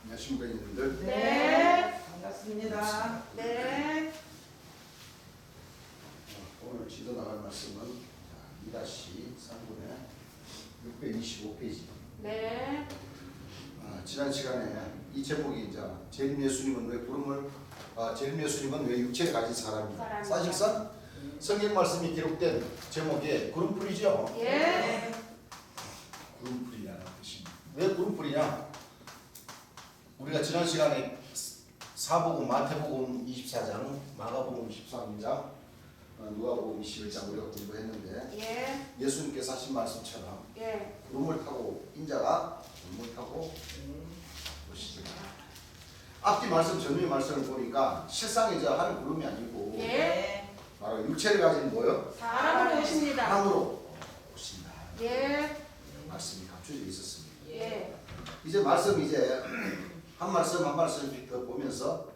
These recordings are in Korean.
안녕하십니까 여러분들. 네. 반갑습니다. 네. 오늘 지도 나갈 말씀은 2-3분의 625페이지. 네. 지난 시간에 이 제목이 이제 재림 예수님은 왜 구름을 재림 예수님은 왜 육체를 가진 사람이냐. 사실상 성경 말씀이 기록된 제목이 구름풀이죠. 예. 구름풀이라는 뜻입니다. 왜 구름풀이냐? 우리가 지난 시간에 사복음, 마태복음 24장, 마가복음 13장, 누가복음 21장 우리가 공부했는데 예. 예수님께서 하신 말씀처럼 예. 구름을 타고 인자가 구름을 타고 오시리라. 앞뒤 말씀 전후의 말씀을 보니까 실상이 저 하늘 구름이 아니고 예. 바로 육체를 가진 뭐요? 사람으로 오십니다. 사람으로 오신다. 예. 말씀이 갖춰져 있었습니다. 예. 이제 말씀 한 말씀 한 말씀씩 더 보면서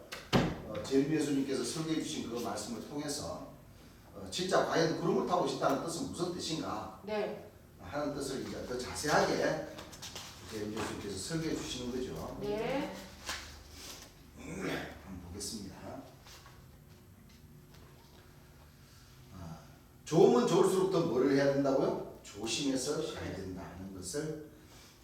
재림 예수님께서 설계해 주신 그 말씀을 통해서 진짜 과연 구름을 타고 오신다는 뜻은 무슨 뜻인가 네. 하는 뜻을 이제 더 자세하게 재림 예수님께서 설계해 주시는 거죠. 네. 한번 보겠습니다. 좋으면 좋을수록 더 뭐를 해야 된다고요? 조심해서 해야 된다는 것을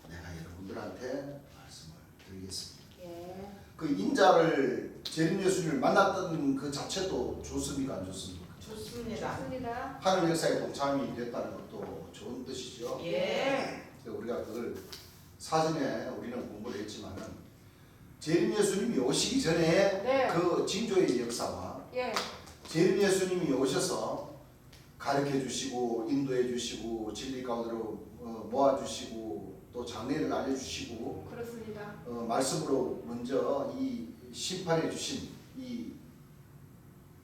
내가 여러분들한테 말씀을 드리겠습니다. 예. 그 인자를 재림 예수님을 만났던 그 자체도 좋습니까 안 좋습니까? 좋습니다. 좋습니다. 하늘 역사에 동참이 됐다는 것도 좋은 뜻이죠. 예. 우리가 그걸 사전에 우리는 공부를 했지만은 재림 예수님이 오시기 전에 네. 그 징조의 역사와 예. 재림 예수님이 오셔서 가르쳐 주시고 인도해 주시고 진리 가운데로 모아 주시고 또 장례를 알려 주시고 그렇습니다. 말씀으로 먼저 이 심판해 주신 이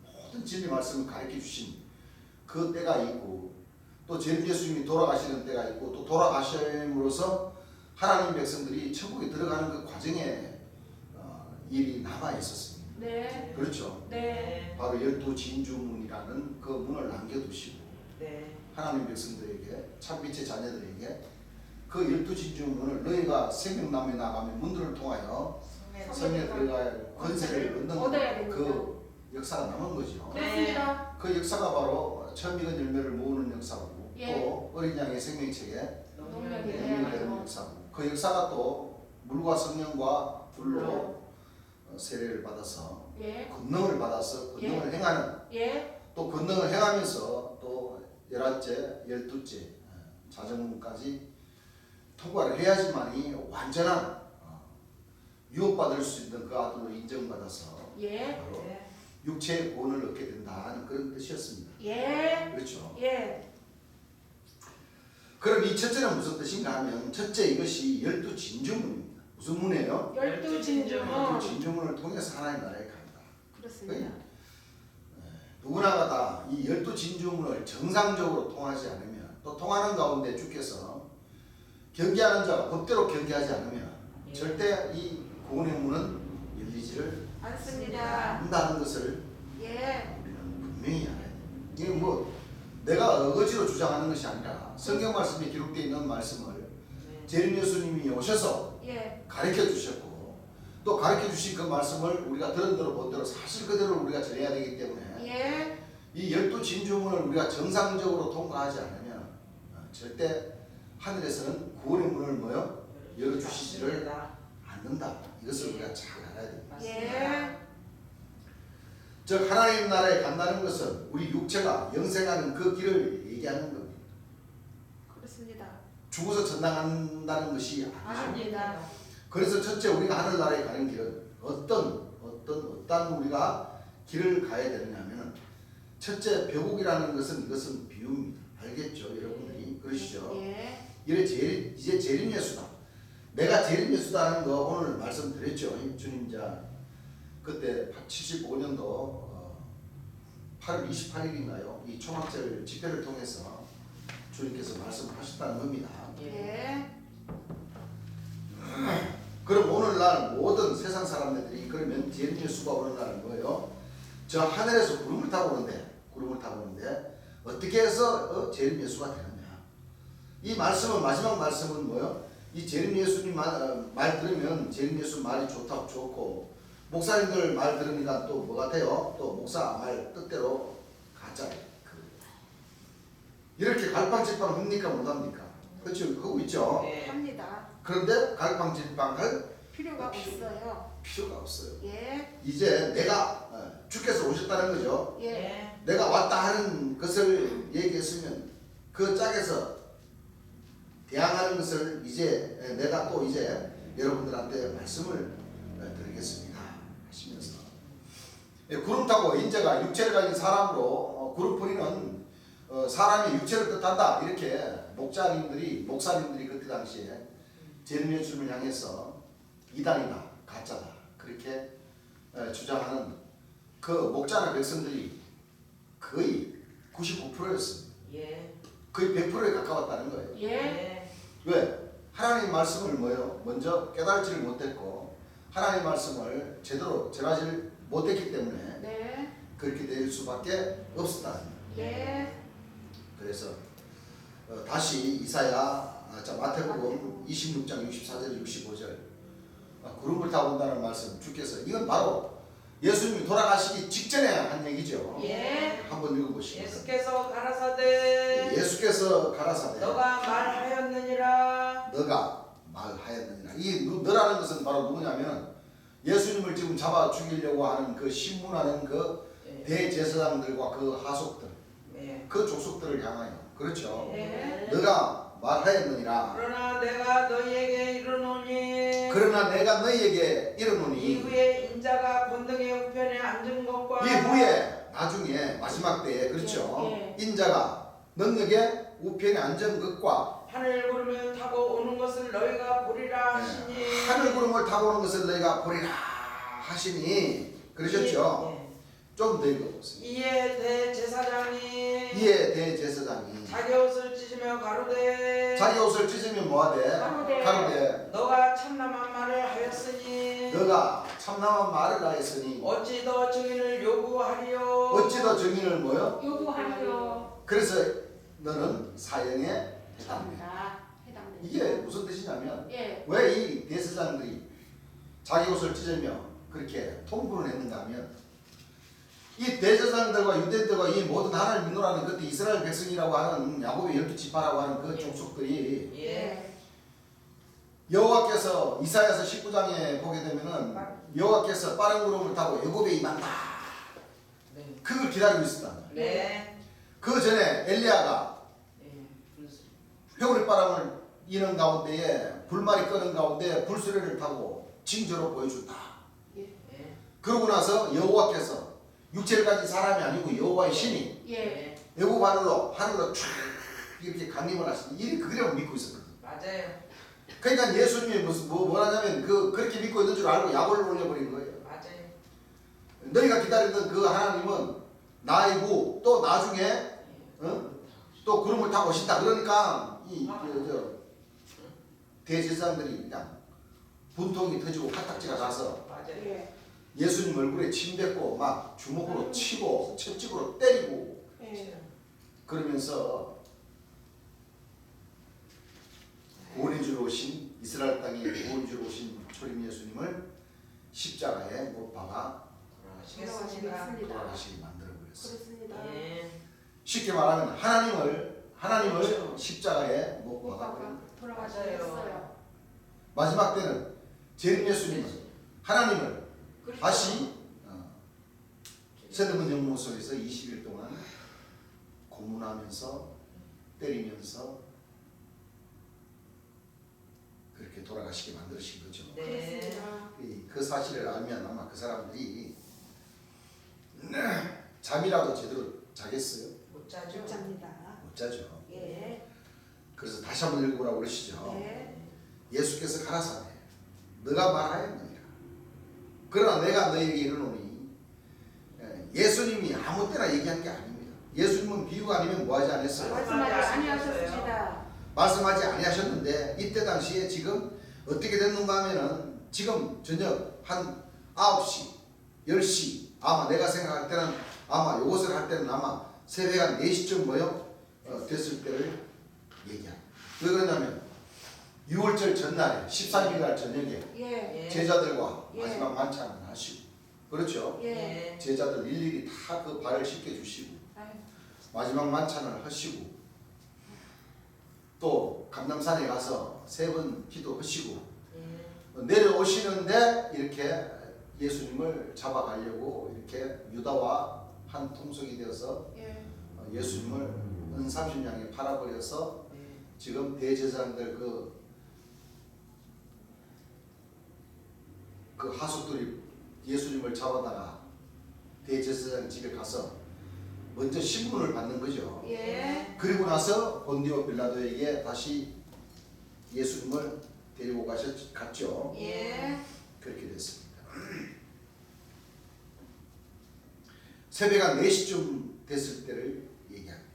모든 진리 말씀을 가르쳐 주신 그 때가 있고 또 재림 예수님이 돌아가시는 때가 있고 또 돌아가심으로써 하나님 백성들이 천국에 들어가는 그 과정에 일이 남아 있었습니다. 네. 그렇죠. 네. 바로 12진주문이라는 그 문을 남겨두시고 네. 하나님 백성들에게 참빛의 자녀들에게 그 12진주문을 너희가 생명나무에 나가면 문들을 통하여 성에 들어갈 권세를 얻어야 얻는 됩니다. 그 역사가 남은 거죠. 그렇습니다. 그 역사가 바로 처음 익은 열매를 모으는 역사고 예. 또 어린 양의 생명책에 농명이 되는 돼야죠. 역사고 그 역사가 또 물과 성령과 불로 세례를 받아서 예. 권능을 받아서 권능을 행하는 예. 또 권능을 행하면서 또 11째, 12째 자정문까지 통과를 해야지만이 완전한 유업받을 수 있는 그 아들로 인정받아서 예. 바로 육체의 구원을 얻게 된다는 그런 뜻이었습니다. 예. 그렇죠. 예. 그럼 이 첫째는 무슨 뜻인가 하면 첫째 이것이 12진주문입니다. 무슨 문이에요? 12진주문. 그 진주문을 통해서 하나님 나라에 간다. 그렇습니다. 누구나가 다 이 12진주문을 정상적으로 통하지 않으면 또 통하는 가운데 주께서 경계하는 자가 법대로 경계하지 않으면 절대 이 구원의 문은 열리지를 않습니다. 않는다는 것을 예. 우리는 분명히 알아야 돼요. 이게 뭐 내가 어거지로 주장하는 것이 아니라 성경 말씀에 기록되어 있는 말씀을 재림 예수님이 오셔서 예. 가르쳐 주셨고 또 가르쳐 주신 그 말씀을 우리가 들은 대로 본 대로 사실 그대로 우리가 전해야 되기 때문에 예. 이 12진주문을 우리가 정상적으로 통과하지 않으면 절대 하늘에서는 구원의 문을 뭐요? 열어주시지를 않는다. 이것을 우리가 잘 알아야 됩니다. 예. 즉 하나님 나라에 간다는 것은 우리 육체가 영생하는 그 길을 얘기하는 겁니다. 그렇습니다. 죽어서 전당한다는 것이 아니죠. 아닙니다. 그래서 첫째 우리가 하늘나라에 가는 길은 어떤 우리가 길을 가야 되느냐면은 첫째 벼국이라는 것은 이것은 비유입니다. 알겠죠, 여러분들이 그러시죠? 예. 이제 재림 예수다. 내가 재림 예수다는 거 오늘 말씀드렸죠. 주님 그때 75년도 8월 28일인가요? 이 총학절 집회를 통해서 주님께서 말씀하셨다는 겁니다. 예. 그럼 오늘날 모든 세상 사람들이 그러면 재림 예수가 오는 날은 뭐예요? 저 하늘에서 구름을 타고 오는데 어떻게 해서 재림 예수가 되느냐? 이 말씀은 마지막 말씀은 뭐예요? 이 재림 예수님 말 들으면 재림 예수 말이 좋다고 좋고 목사님들 말 들으니까 또 뭐 같아요? 또 목사 말 뜻대로 가짜예요. 이렇게 갈팡질팡 합니까 못합니까? 그렇죠? 하고 있죠. 네. 합니다. 그런데 갈팡질팡할 필요가 없어요. 필요가 없어요. 예. 이제 내가 주께서 오셨다는 거죠. 예. 네. 내가 왔다 하는 것을 얘기했으면 그 짝에서 대항하는 것을 이제 내가 또 이제 여러분들한테 말씀을 드리겠습니다 하시면서 구름 타고 인자가 육체를 가진 사람으로 구름풀이는 사람이 육체를 뜻한다 이렇게 목사님들이 그때 당시에 재림 예수님을 향해서 이단이다 가짜다 그렇게 주장하는 그 목자나 백성들이 거의 99%였습니다. 예. 거의 100%에 가까웠다는 거예요. 예. 네. 왜? 하나님 말씀을 먼저 깨달지를 못했고 하나님 말씀을 제대로 전하지를 못했기 때문에 네. 그렇게 될 수밖에 없었다. 예. 그래서 다시 이사야 마태복음 26장 64절 65절 구름을 타고 온다는 말씀 주께서 이건 바로 예수님이 돌아가시기 직전에 한 얘기죠. 예. 한번 읽어보시죠. 예수께서 가라사대 예수께서 가라사대 너가 말하였느니라. 너가 말하였느니라. 이 너라는 것은 바로 누구냐면 예수님을 지금 잡아 죽이려고 하는 그 신문하는 그 예. 대제사장들과 그 하속들 네. 그 족속들을 향하여 그렇죠. 네. 너가 말하였느니라. 그러나 내가 너희에게 이르노니 그러나 내가 너희에게 이르노니 이후에 인자가 권능의 우편에 앉은 것과 이후에 나중에 마지막 때에 그렇죠. 예, 인자가 능력의 우편에 앉은 것과 하늘 구름을 타고 오는 것을 너희가 보리라 네. 하시니 하늘 구름을 타고 오는 것을 너희가 보리라 하시니 그러셨죠. 예. 좀 더 읽어보세요. 이에 대제사장이 이에 대제사장이 자기 옷을 찢으며 가로되 자기 옷을 찢으면 뭐하되 가로되 가로되 너가 참남한 말을 하였으니 너가 참남한 말을 하였으니 어찌 더 증인을 요구하리요. 어찌 더 증인을 뭐요? 요구하려. 그래서 너는 사형에 해당돼. 합니다. 해당됩니다. 이게 무슨 뜻이냐면 예. 왜 이 대제사장들이 자기 옷을 찢으며 그렇게 통분을 했는가 하면 이 대제사장들과 유대인들과 이 모든 하나님을 믿노라는 그때 이스라엘 백성이라고 하는 야곱의 12지파라고 하는 그 족속들이 예. 여호와께서 이사야서 19장에 보게 되면은 여호와께서 빠른 구름을 타고 애굽에 임한다. 네. 그걸 기다리고 있었다. 네. 그 전에 엘리야가 예. 회오리 바람을 이는 가운데에 불말이 끄는 가운데 불수레를 타고 징조로 보여준다. 예. 그러고 나서 여호와께서 육체를 가진 사람이 아니고 여호와의 신이 예. 애굽 하늘로 쫙 이렇게 강림을 하시니 이 그림을 믿고 있었거든. 맞아요. 그러니까 예수님이 무슨 뭐라냐면 그렇게 믿고 있는 줄 알고 약올을 올려버린 거예요. 맞아요. 너희가 기다리던 그 하나님은 나이고 또 나중에 또 구름을 타고 오신다. 그러니까 대제사장들이 그냥 분통이 터지고 화딱지가 나서 맞아요. 예. 예수님 얼굴에 침 뱉고 막 주먹으로 치고 채찍으로 때리고 예. 그러면서 구원해주러 오신 이스라엘 땅에 구원해주러 오신 초림 예수님을 십자가에 못 박아 돌아가시겠습니다. 돌아가시게 만들어버렸어요. 그렇습니다. 예. 쉽게 말하면 하나님을 그렇죠. 십자가에 못 못 박아버린 박아 돌아가셨어요. 마지막 때는 재림 예수님은 하나님을 그렇죠. 다시 세드문 영모소에서 20일 동안 고문하면서 때리면서 그렇게 돌아가시게 만드신 거죠. 네. 그렇습니다. 그 사실을 알면 아마 그 사람들이 잠이라도 제대로 자겠어요? 못 자죠. 진짜입니다. 못 자죠. 예. 그래서 다시 한번 읽어보라고 그러시죠. 네. 예수께서 가라사대 너가 말하였느니라. 그러나 내가 너희에게 이르노니 예수님이 아무 때나 얘기한 게 아닙니다. 예수님은 비유 아니면 뭐하지 않았어요? 말씀하지 아니하셨습니다. 말씀하지 아니하셨는데 이때 당시에 지금 어떻게 됐는가 하면은 지금 저녁 한 9시 10시 아마 내가 생각할 때는 아마 요것을 할 때는 아마 새벽 한 4시쯤 됐을 때를 얘기합니다. 왜 그러냐면 6월절 전날에 13일 날 저녁에 예. 예. 제자들과 예. 마지막 만찬을 하시고 그렇죠. 예. 예. 제자들 일일이 다 그 발을 씻겨 주시고 아유, 마지막 만찬을 하시고 또 감람산에 가서 3번 기도하시고 예. 내려오시는데 이렇게 예수님을 잡아가려고 이렇게 유다와 한 통속이 되어서 예. 예수님을 은삼십냥에 팔아버려서 예. 지금 대제사장들 그 하수들이 예수님을 잡아다가 대제사장 집에 가서 먼저 신문을 받는 거죠. 예. 그리고 나서 본디오 빌라도에게 다시 예수님을 데리고 갔죠. 예. 그렇게 됐습니다. 새벽 한 4시쯤 됐을 때를 얘기합니다.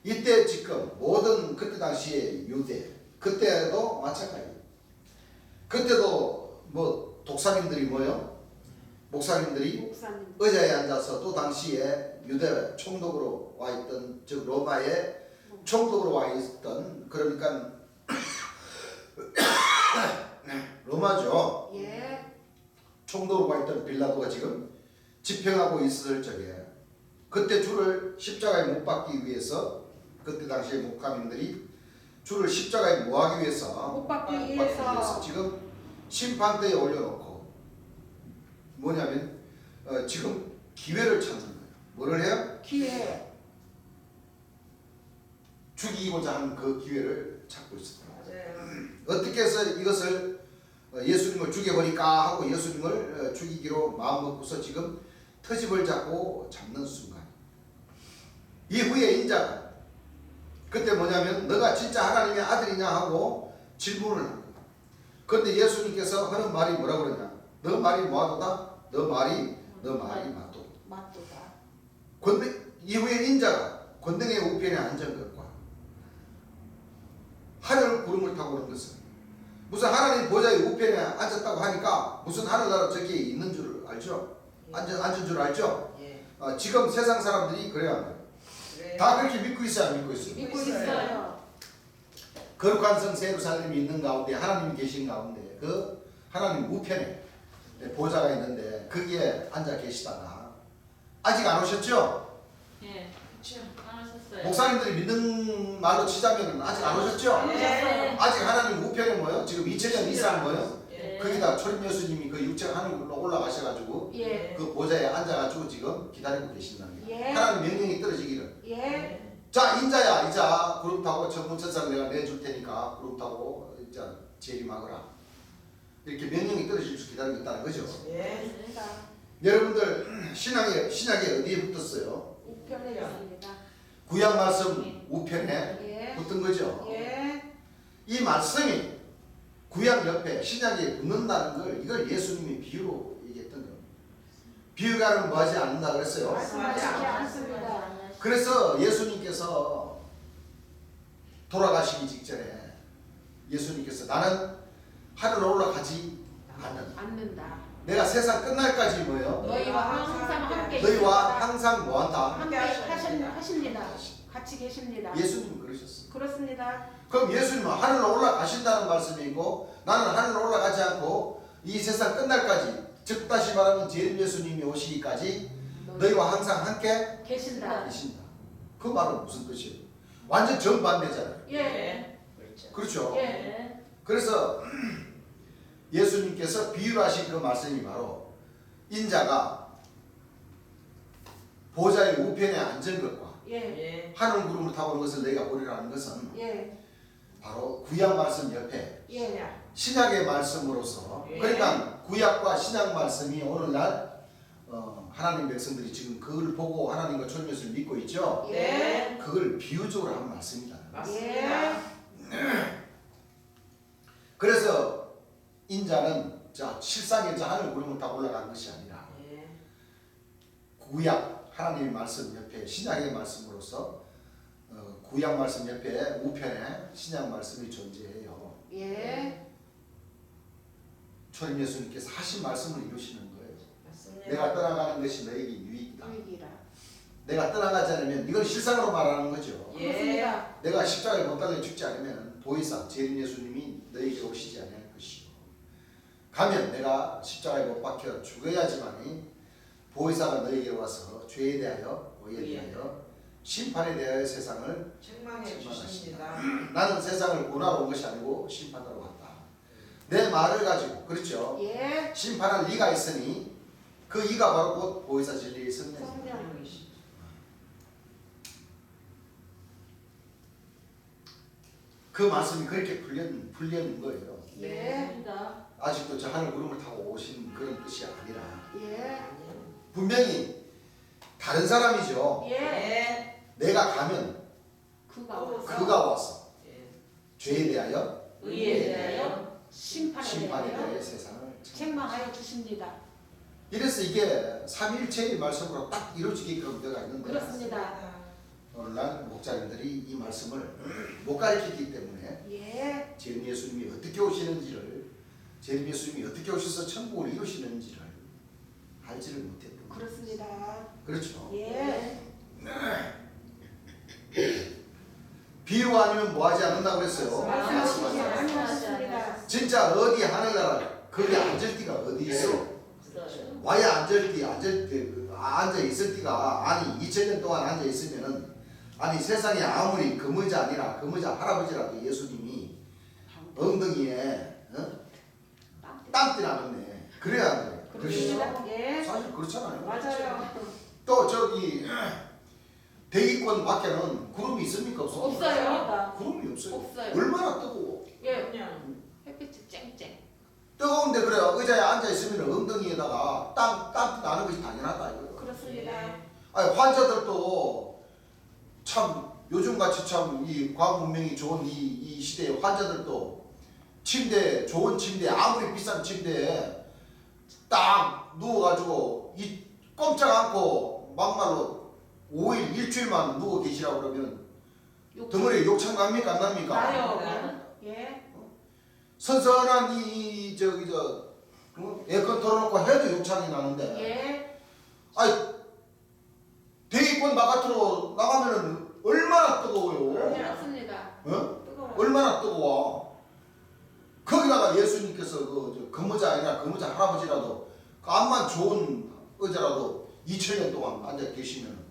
이때 지금 모든 그때 당시에 유대 그때도 마찬가지예요. 그때도 뭐 독사님들이 뭐요? 목사님들이 목사님. 의자에 앉아서 또 당시에 유대 총독으로 와 있던 즉 로마의 총독으로 와 있던 그러니까 로마죠. 예. 총독으로 와 있던 빌라도가 지금 집행하고 있을 적에 그때 주를 십자가에 못 박기 위해서 그때 당시에 목사님들이 주를 십자가에 못 하기 위해서 못 받기 위해서 지금 심판대에 올려놓고 뭐냐면 지금 기회를 찾는 거예요. 뭐를 해요? 기회. 죽이고자 하는 그 기회를 찾고 있습니다. 맞아요. 어떻게 해서 이것을 예수님을 죽여버릴까 하고 예수님을 죽이기로 마음먹고서 지금 터집을 잡고 잡는 순간 이후에 인자가 그때 뭐냐면 너가 진짜 하나님의 아들이냐 하고 질문을 합니다. 그런데 예수님께서 하는 말이 뭐라고 그러냐? 너 말이 뭐하도다? 너 말이 맞도다. 맞도다. 이후에 인자가 권능의 우편에 앉은 것과 하늘 구름을 타고 오는 것은 무슨 하나님 보좌의 우편에 앉았다고 하니까 무슨 하늘나라 저기에 있는 줄 알죠? 앉은 줄 알죠? 예. 지금 세상 사람들이 그래야 합니다. 그래요. 다 그렇게 믿고 있어요? 안 믿고 있어요? 믿고 있어요. 있어요. 거룩한 성 예루살렘이 있는 가운데 하나님이 계신 가운데 그 하나님 우편에 보좌가 있는데 거기에 앉아 계시다가 아직 안 오셨죠? 예, 그렇죠. 안 하셨어요. 목사님들이 믿는 말로 치자면 아직 안 오셨죠? 예. 아직 하나님 우편에 뭐요? 지금 2000년 이상 뭐요? 예. 거기다 초림 예수님이 그 육체가 하늘로 올라가셔가지고 예. 그 보좌에 앉아가지고 지금 기다리고 계신다는 거예요. 예. 하나님 명령이 떨어지기를. 예. 자 인자야 이자 구름 타고 천문천상 내가 내줄 테니까 구름 타고 이제 재림하거라. 이렇게 명령이 떨어질 수 기다리고 있다는 거죠. 예. 맞습니다. 여러분들 신약에 어디에 붙었어요? 우편에 있습니다. 구약 말씀 우편에 예. 붙은 거죠. 예. 이 말씀이 구약 옆에 신약에 붙는다는 걸 이걸 예수님이 비유로 얘기했던 거예요. 비유가는 뭐하지 않는다 그랬어요. 말씀하시지 않습니다. 그래서 예수님께서 돌아가시기 직전에 예수님께서 나는 하늘로 올라가지 않는다. 않는다. 내가 세상 끝날까지 뭐예요? 너희와 항상 함께 너희와 있습니다. 항상 뭐한다? 함께 하십니다. 같이 계십니다. 예수님은 그러셨어요. 그렇습니다. 그럼 예수님은 하늘로 올라가신다는 말씀이고 나는 하늘로 올라가지 않고 이 세상 끝날까지 즉 다시 말하면 재림 예수님이 오시기까지 너희와 항상 함께 계신다. 계신다. 그 말은 무슨 뜻이에요? 완전 정반대잖아요. 예. 그렇죠. 그렇죠? 예. 그래서 예수님께서 비유를 하신 그 말씀이 바로 인자가 보좌의 우편에 앉은 것과 예. 예. 하늘 구름을 타고 오는 것을 너희가 보리라는 것은 예. 바로 구약 말씀 옆에 예. 신약의 말씀으로서 예. 그러니까 구약과 신약 말씀이 오늘날 하나님 백성들이 지금 그걸 보고 하나님과 초림에서 믿고 있죠. 예. 그걸 비유적으로 한 말씀이다. 맞습니다. 그래서 인자는 자 실상의 자 하늘 구름을 타고 올라간 것이 아니라 예. 구약 하나님의 말씀 옆에 신약의 말씀으로서 구약 말씀 옆에 우편에 신약 말씀이 존재해요. 예. 초림 예수님께서 하신 말씀을 이루시는 거예요. 맞습니다. 내가 떠나가는 것이 너에게 유익이다. 유익이라. 내가 떠나가지 않으면 이건 실상으로 말하는 거죠. 예. 그렇습니다. 내가 십자가에 못 달려 죽지 않으면 더 이상 재림 예수님이 너희에게 오시지 아니할 것이요 가면 내가 십자가에 못 박혀 죽어야지만이 보혜사가 너희에게 와서 죄에 대하여 의에 대하여 심판에 대하여 세상을 책망해 주십니다. 나는 세상을 구원하러 온 것이 아니고 심판하러 왔다. 내 말을 가지고 그렇죠. 예. 심판할 이가 있으니 그 이가 바로 곧 보혜사 진리의 성령. 성령이시죠. 그 말씀이 그렇게 풀리는 거예요. 예. 아직도 저 하늘 구름을 타고 오신 그런 뜻이 아니라 예. 분명히 다른 사람이죠. 예. 네. 내가 가면 그가 와서 죄에 대하여 의에 대하여 심판에 심판에 대하여 대하여 세상을 책망하여 주십니다. 이래서 이게 삼일체의 말씀으로 딱 이루어지게끔 되어 있는데 그렇습니다. 오늘날 목자님들이 이 말씀을 못 가르치기 때문에 예. 재림 예수님이 어떻게 오시는지를 재림 예수님이 어떻게 오셔서 천국을 이루시는지를 알지를 못했던 거예요. 그렇습니다. 그렇죠. 예. 비유 아니면 뭐하지 않는다고 그랬어요. 말씀하시지 아니하셨습니다. 진짜 어디 하늘나라 거기 앉을 데가 어디 있어? 와야 앉을 때 앉아 있을 때가 아니 2000년 동안 앉아 있으면은 아니 세상에 아무리 금의자 아니라 금의자 할아버지라도 예수님이 엉덩이에 땀띠 나겠네. 그래야 돼. 그러시죠? 그렇습니다. 예. 사실 그렇잖아요. 맞아요. 또 저기 대기권 밖에는 구름이 있습니까? 없습니까? 없어요. 구름이 없어요. 없어요. 얼마나 뜨거워. 예. 그냥 햇빛이 쨍쨍. 뜨거운데 그래 의자에 앉아 있으면 엉덩이에다가 땀 나는 것이 당연하다 이거죠. 그렇습니다. 아니 환자들도 참 요즘같이 참 이 과학 문명이 좋은 이 시대의 환자들도 침대 좋은 침대 아무리 비싼 침대에 딱 누워가지고 이 꼼짝 않고 막말로 5일 일주일만 누워 계시라고 그러면 덩어리에 욕창 납니까 안 납니까? 나요. 예. 선선한 에어컨 틀어놓고 해도 욕창이 나는데 예. 아니 대기권 바깥으로 나가면은 얼마나 뜨거워요. 그렇습니다. 어? 뜨거워. 얼마나 뜨거워. 거기다가 예수님께서 근무자 아니라 근무자 할아버지라도 그 암만 좋은 의자라도 2000년 동안 앉아 계시면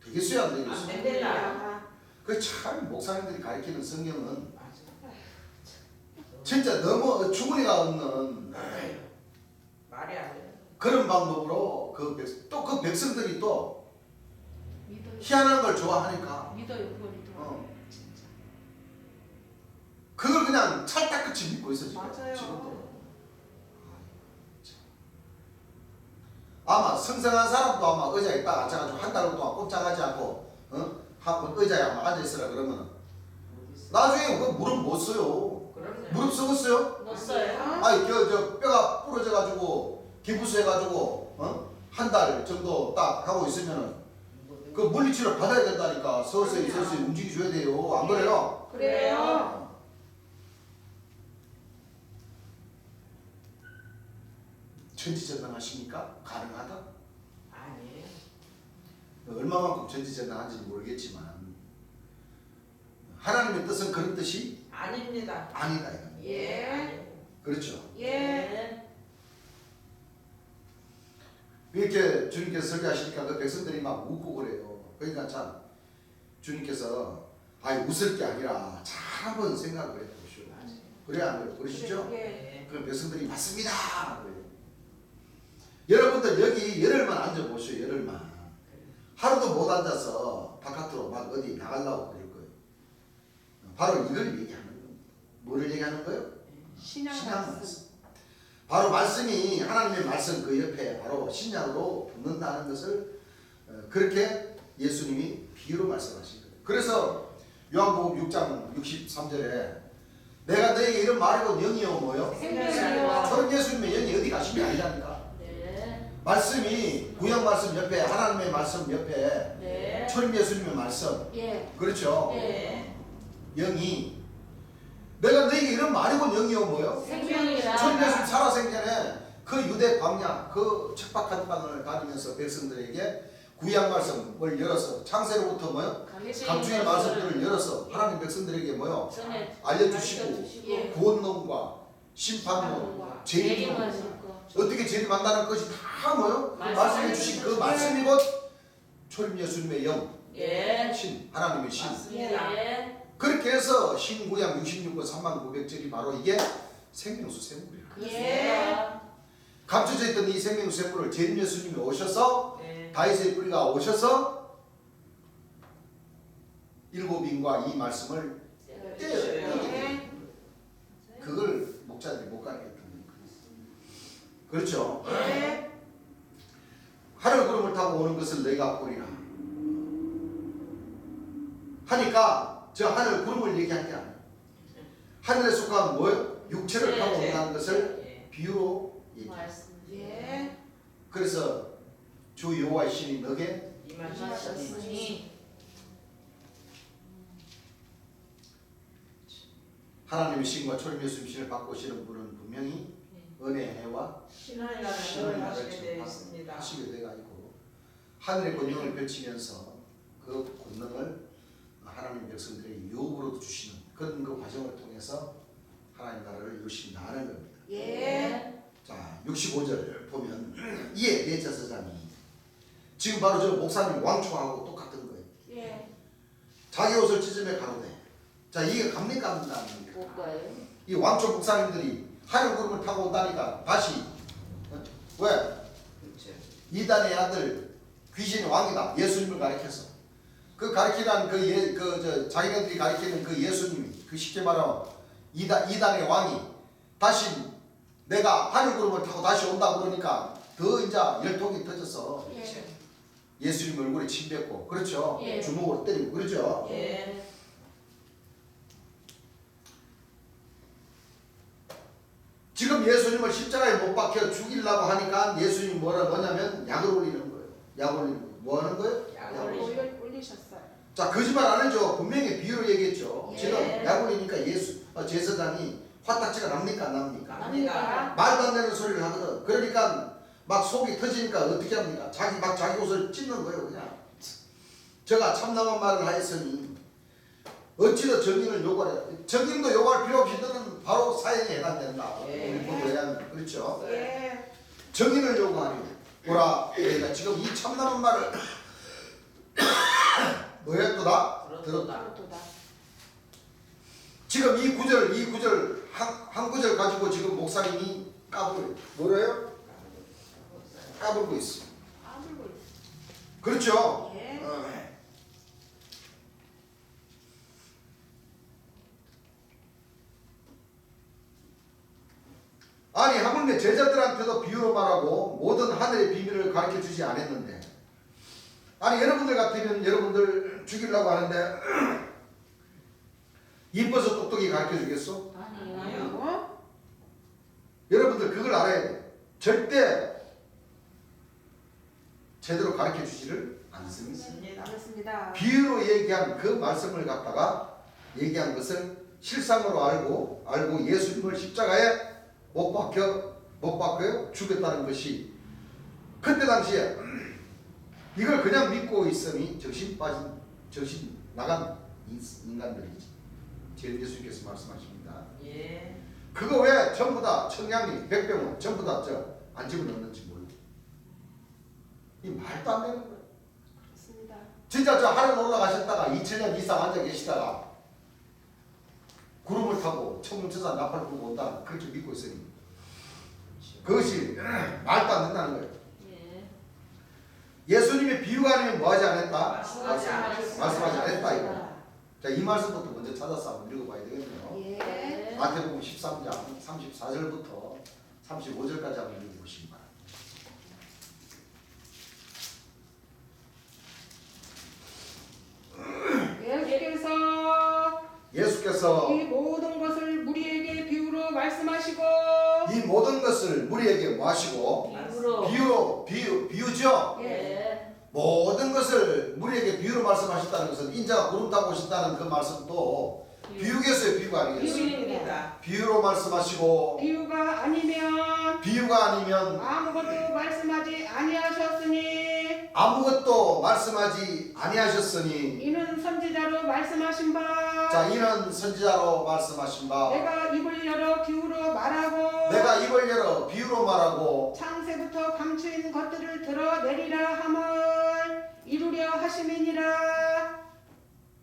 되겠어요 안 되겠어요? 안 됩니다. 그 참 목사님들이 가르치는 성경은 맞아. 진짜 너무 주머니가 없는 말이 안 돼. 그런 방법으로 또 그 백성들이 또 믿어요. 희한한 걸 좋아하니까 믿어요. 그거 믿어요. 진짜. 그걸 그냥 찰떡같이 믿고 있어 지금. 맞아요. 지금도. 아마 성성한 사람도 아마 의자에 딱 앉아가지고 한 달 동안 꼼짝하지 않고 한번 의자에 아마 앉아있으라 그러면 나중에 그 무릎 못 써요. 그럼요. 무릎 쓰겠어요? 못 써요. 아니 저 뼈가 부러져가지고 기부스해가지고 한 달 정도 딱 하고 있으면은 그 물리치료 받아야 된다니까. 서서히 움직여줘야 돼요. 안 그래요? 그래요. 천지전능하십니까? 가능하다? 아니에요. 얼마만큼 천지전능한지 모르겠지만 하나님의 뜻은 그런 뜻이 아닙니다. 아니다 이거. 예. 그렇죠. 예. 이렇게 주님께서 설교하시니까 그 백성들이 막 웃고 그래요. 그러니까 참 주님께서 웃을 게 아니라 잘 한번 생각을 해보시오. 그래야 안 그래요? 그러시죠? 예. 그 백성들이 맞습니다. 그래요. 여러분들 여기 열흘만 앉아보시오. 열흘만. 하루도 못 앉아서 바깥으로 막 어디 나가려고 그럴 거예요. 바로 이걸 얘기하는 겁니다. 뭐를 얘기하는 거예요? 신앙 말씀. 말씀. 바로 말씀이 하나님의 말씀 그 옆에 바로 신약으로 붙는다는 것을 그렇게 예수님이 비유로 말씀하신 거예요. 그래서 요한복음 6장 63절에 내가 너에게 이런 말이고 영이요 뭐요? 생명이요. 저는 예수님의 영이 어디 가신 게 아니라니까. 말씀이 구약 말씀 옆에 하나님의 말씀 옆에 네. 천 예수님의 말씀 예. 그렇죠. 예. 영이 내가 너에게 이런 말이고 영이요 뭐요? 생명이라. 천 예수님 살아생전에 그 유대 광야 그 척박한 땅을 다니면서 백성들에게 구약 말씀을 열어서 창세로부터 뭐요? 감추의 말씀들을 열어서 하나님 백성들에게 뭐요? 알려주시고 예. 구원론과 심판론, 재림론 어떻게 재림한다는 것이 다 뭐요? 말씀해 주신 그 말씀이 곧 초림 예수님의 영, 예. 신, 하나님의 신. 맞습니다. 예. 그렇게 해서 신구약 66권 3900절이 바로 이게 생명수 샘물이라. 예. 감춰져 있던 이 생명수 샘물을 재림 예수님이 오셔서 네. 다윗의 뿌리가 오셔서 일곱 인과 이 말씀을 떼어요. 그걸 목자들이 못 가르쳤다는 거예요. 그렇죠? 예. 하늘 구름을 타고 오는 것을 내가 보리라 하니까 저 하늘 구름을 얘기한 게 아니에요. 하늘에 속한 뭐예요? 육체를 타고 온다는 것을 예. 비유로 얘기해요. 예. 그래서 주 여호와의 신이 너게 임하셨으니 하나님의 신과 초림 예수님 신을 받고 오시는 분은 분명히 은혜와 신앙이라는 신을 걸 하시게 되어 있습니다. 하시게 되어 있고 하늘의 권능을 펼치면서 그 권능을 하나님 백성들에게 유업으로 주시는 그런 그 과정을 통해서 하나님 나라를 이루신다는 겁니다. 예. 자, 65절 보면 이에 대제사장이 지금 바로 저 목사님 왕초하고 똑같은 거예요. 예. 자기 옷을 찢으며 가로되 자 이게 갑니까 안 갑니까? 뭘까요? 이 왕초 목사님들이 하늘 구름을 타고 온다니까 다시 왜? 그렇죠. 이단의 아들 귀신의 왕이다 예수님을 가리켜서 그 가리키는 저 자기네들이 가리키는 그 예수님이 그 쉽게 말하면 이단의 왕이 다시 내가 하늘 구름을 타고 다시 온다 그러니까 더 이제 열통이 터져서 예. 예수님 얼굴에 침 뱉고 그렇죠 예. 주먹으로 때리고 그렇죠 예. 지금 예수님을 십자가에 못 박혀 죽이려고 하니까 예수님이 뭐냐면 약을 올리는 거예요. 약 올리는 거예요. 뭐 하는 거예요? 약을 올리셨어요. 자 거짓말 안 하죠. 분명히 비유로 얘기했죠. 예. 지금 약 올리니까 제사장이 화딱지가 납니까 안 납니까? 갑니다. 말도 안 되는 소리를 하거든. 그러니까 막 속이 터지니까 어떻게 합니까? 자기 옷을 찢는 거예요 그냥. 제가 참남한 말을 하였으니 어찌더 정인을 요구하려 정인도 요구할 필요 없이 너는 바로 사형에 해당된다. 예. 우리 보도 왜냐하면 그렇죠. 예. 정인을 요구하니 보라 내가 지금 이 참남한 말을 뭐였도다? 들었다. 지금 이 구절 한 구절 가지고 지금 목사님이 까불어요. 뭐래요? 까불고 있어. 그렇죠? 예. 아니 하물며 제자들한테도 비유로 말하고 모든 하늘의 비밀을 가르쳐 주지 않았는데 아니 여러분들 같으면 여러분들 죽이려고 하는데 이뻐서 똑똑히 가르쳐 주겠어? 아니요. 여러분들 그걸 알아야 돼. 절대 제대로 가르쳐 주지를 않습니다. 있습니다. 알겠습니다. 비유로 얘기한 그 말씀을 갖다가 얘기한 것을 실상으로 알고 예수님을 십자가에 못 박혀요 죽였다는 것이 그때 당시에 이걸 그냥 믿고 있으니 정신 나간 인간들이지. 제일 예수님께서 말씀하십니다. 예. 그거 왜 전부 다 청량리, 백병원 전부 다 안 집어넣는지 몰라. 이 말도 안 되는 거예요. 그렇습니다. 진짜 저 하늘 올라가셨다가 2000년 이상 앉아 계시다가 구름을 타고 천문천사 나팔 불고 온다 그렇게 믿고 있으니 그것이 말도 안 된다는 거예요. 예. 예수님의 비유가 아니면 뭐하지 않았다? 말씀하지 않았다 이거. 자, 이 말씀부터 먼저 찾아서 한번 읽어봐야 되겠네요. 예. 마태복음 13장 34절부터 35절까지 한번 읽어보시기 바랍니다. 예수께서 이 모든 것을 우리에게 비유로 말씀하시고 이 모든 것을 우리에게 뭐 하시고 비유죠. 예. 모든 것을 우리에게 비유로 말씀하셨다는 것은 인자가 구름 타고 오신다는 그 말씀도 비유겠어요, 비유가 아니겠어요? 비유입니다. 비유로 말씀하시고 비유가 아니면 비유가 아니면 아무것도 말씀하지 아니하셨으니 아무것도 말씀하지 아니하셨으니 이는 선지자로 말씀하신 바 자 이는 선지자로 말씀하신 바 내가 입을 열어 비유로 말하고 내가 입을 열어 비유로 말하고 창세부터 감추인 것들을 드러내리라 함을 이루려 하심이니라.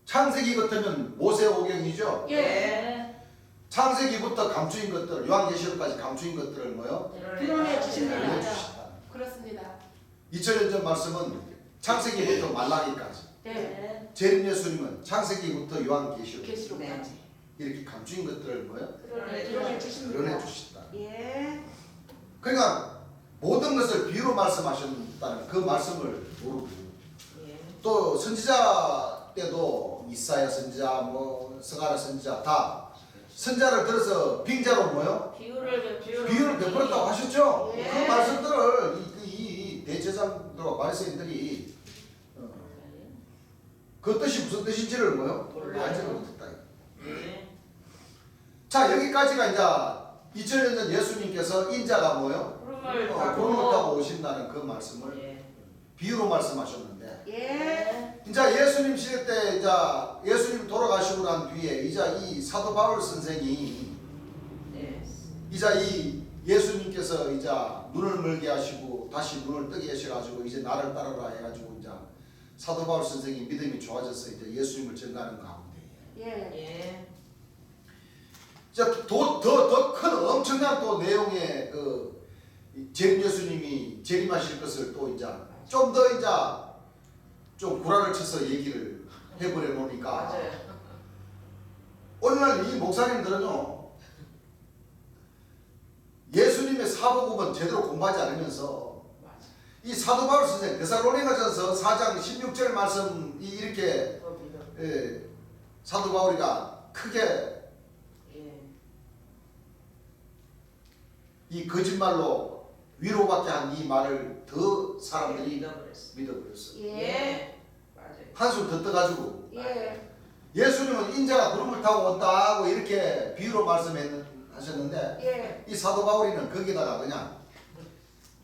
창세기 같으면 모세오경이죠. 네. 창세기부터 감추인 것들 요한계시록까지 감추인 것들을 뭐요? 드러내 주십니다. 드러내 주신다. 그렇습니다. 2000년 전 말씀은 창세기부터 말라기까지 네. 재림 예수님은 창세기부터 요한계시록 계시록까지 이렇게 감추인 것들을 뭐요? 드러내 주십니다. 드러내 주신다. 예. 그러니까 모든 것을 비유로 말씀하셨다는 그 말씀을 모르고 또 선지자 때도 이사야 선지자 뭐 스가랴 선지자 다 선자를 들어서 빙자로 뭐요? 비유를 베풀었다고 하셨죠? 예. 그 말씀들을 이 대제사장들과 바리새인들이 그 뜻이 무슨 뜻인지를 뭐요? 알지를 못했다. 자 여기까지가 이제 2000년 전 예수님께서 인자가 뭐요? 구름을 구름을 타고 오신다는 그 말씀을 비유로 말씀하셨는데 예. 이제 예수님 시대 때 이제 예수님 돌아가시고 난 뒤에 이제 이 사도 바울 선생이 이제 이 예수님께서 이제 눈을 멀게 하시고 다시 눈을 뜨게 하셔가지고 이제 나를 따르라 해가지고 이제 사도 바울 선생이 믿음이 좋아져서 이제 예수님을 전가하는 가운데 예. 이제 더 큰 엄청난 또 내용의 그 재림 예수님이 재림하실 것을 또 이제 좀 더 이제 좀 구라를 쳐서 얘기를 해버려 놓으니까 오늘날 이 목사님들은요 예수님의 사복음은 제대로 공부하지 않으면서 이 사도 바울 선생 데살로니가전서 4장 16절 말씀이 이렇게 사도 바울이가 크게 이 거짓말로 위로받게 한 이 말을 더 사람들이 믿어버렸어요. 예. 한숨 더 떠가지고 예. 예수님은 인자가 구름을 타고 온다고 이렇게 비유로 말씀하셨는데 예. 이 사도 바울이는 거기다가 그냥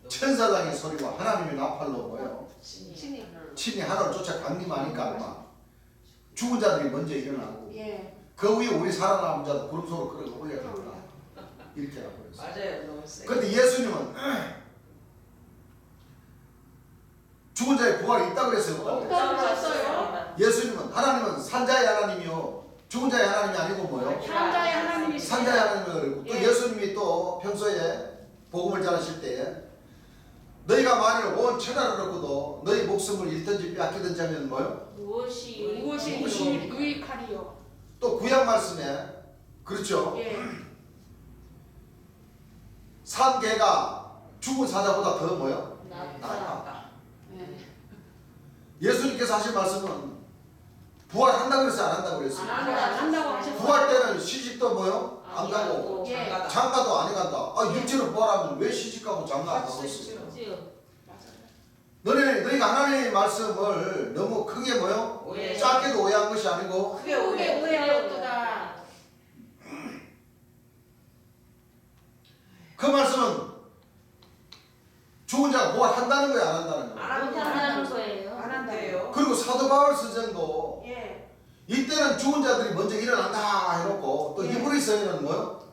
천사장의 소리와 하나님의 나팔로 뭐예요? 친히 하나를 쫓아 강림하니까 막 죽은 자들이 먼저 일어나고 예. 그 위에 우리 살아남은 자도 구름 속으로 끌어 올려준다 이렇게 하고 그랬어요. 너무 세. 그런데 예수님은 죽은 자의 부활이 있다 그랬어요. 없다고 그랬어요? 없었어요. 예수님은 하나님은 산자의 하나님이요 죽은 자의 하나님이 아니고 뭐요? 산자의 하나님이 산자의 하나님이라고 그랬고 또 예. 예수님이 또 평소에 복음을 전하실 때에 너희가 만일 온 천하를 얻고도 너희 목숨을 잃든지 빼앗기든지 하면 뭐요? 무엇이 유익하리요. 또 구약 말씀에 그렇죠? 예. 산 개가 죽은 사자보다 더 뭐요? 낫다. 예. 예수님께서 하신 말씀은 부활한다고 그랬어요? 안 한다고 그랬어요? 안 한다고 하셨어요. 부활 때는 시집도 뭐요? 안 가고 예. 장가도 안 해간다. 아 육체로 부활하면 왜 시집가고 장가 안 가고 있어? 너희가 하나님의 말씀을 너무 크게 뭐요? 오해. 작게도 오해한 것이 아니고 크게 오해. 오해하였도다. 그 말씀은 죽은 자가 부활한다는 거야 안 한다는 거야. 못한다는 거예요. 안 한다요. 그리고 사도 바울 선생도 예. 이때는 죽은 자들이 먼저 일어난다 해놓고 또 예. 히브리서에는 뭐요?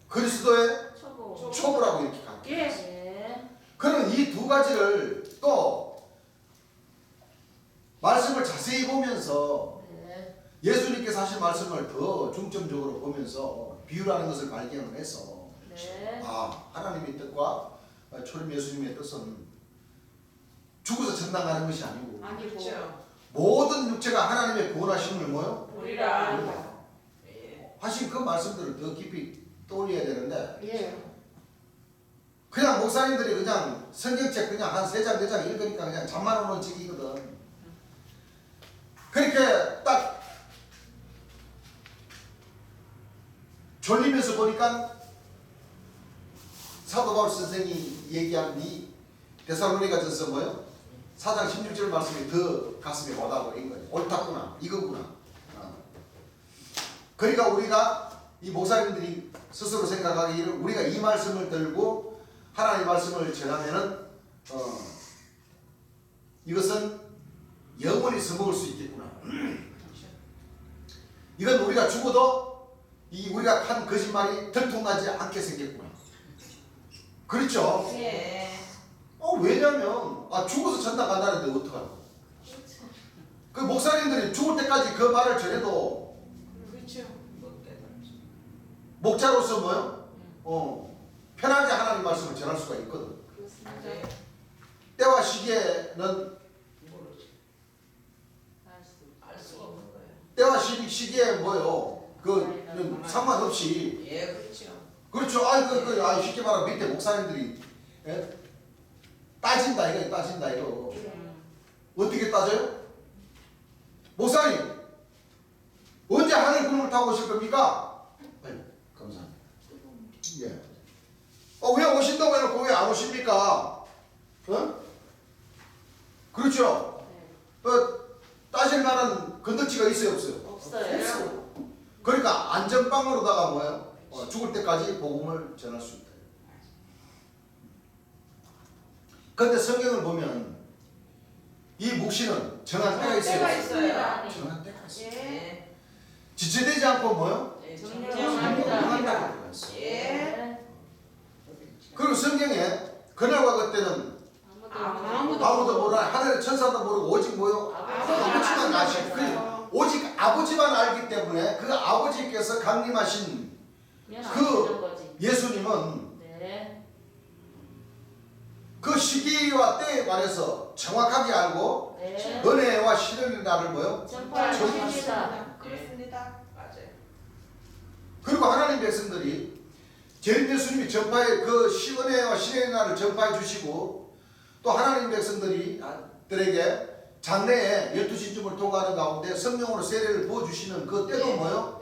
그리스도의 초보. 초보라고 이렇게 가르쳐. 예. 네. 그러면 이 두 가지를 또 말씀을 자세히 보면서 네. 예수님께서 하신 말씀을 더 중점적으로 보면서 비유라는 것을 발견을 해서 네. 아 하나님의 뜻과 초림 예수님의 뜻은 죽어서 전당하는 것이 아니고 아니고. 그렇죠. 모든 육체가 하나님의 구원하심을 뭐요? 우리라. 하신 그 말씀들을 더 깊이 떠올려야 되는데 예. 그냥 목사님들이 그냥 성경책 그냥 한 3장 4장 읽으니까 그냥 잠만 오는 책이거든. 그렇게 딱 졸리면서 보니까 사도 바울 선생이 얘기한 이 데살로니가전서 뭐요? 4장 16절 말씀이 더 가슴에 와닿아버린 거예요. 옳다구나 이거구나. 그러니까 우리가 이 목사님들이 스스로 생각하기를 우리가 이 말씀을 들고 하나님의 말씀을 전하면은 이것은 영원히 써먹을 수 있겠구나. 이건 우리가 죽어도 이 우리가 한 거짓말이 들통나지 않게 생겼구나. 그렇죠? 예. 왜냐면 죽어서 천당 간다는데 어떡하나. 그 목사님들이 죽을 때까지 그 말을 전해도 그렇죠. 못 깨달았죠. 목자로서 뭐요? 편하게 하나님 말씀을 전할 수가 있거든. 맞아요. 때와 시기에는 모르죠. 알 수가 없는 거예요. 때와 시기에 뭐요? 그 상관없이 예, 그렇죠. 그렇죠. 쉽게 말하면 밑에 목사님들이 따진다 이거. 어떻게 따져요? 목사님 언제 하늘 구름을 타고 오실 겁니까? 감사합니다. 예. 왜 오신다고 해놓고 왜 안 오십니까? 그렇죠. 따질 만한 건덕지가 있어요 없어요? 없어요. 그러니까 안전빵으로다가 뭐예요? 죽을 때까지 복음을 전할 수 있다. 그런데 성경을 보면 이 묵시는 정한 때가 있어요. 때가 있어요. 정한 때가 있어요. 예. 지체되지 않고 뭐요? 예, 정정합니다. 정한 때가 있어요. 예. 그리고 성경에 그날과 그때는 아무도 모르나 하늘의 천사도 모르고 오직 뭐요? 아버지만 아시고 오직 아버지만 알기 때문에 그 아버지께서 강림하신 그 예수님은 그 시기와 때에 관해서 정확하게 알고 은혜와 신의 날을 뭐요? 전파하십니다. 그렇습니다. 맞아요. 그리고 하나님 백성들이 재림 예수님이 전파해 그 은혜와 신의 날을 전파해 주시고 또 하나님 백성들에게 장래에 12신중을 통과하는 가운데 성령으로 세례를 부어주시는 그 때도 뭐요?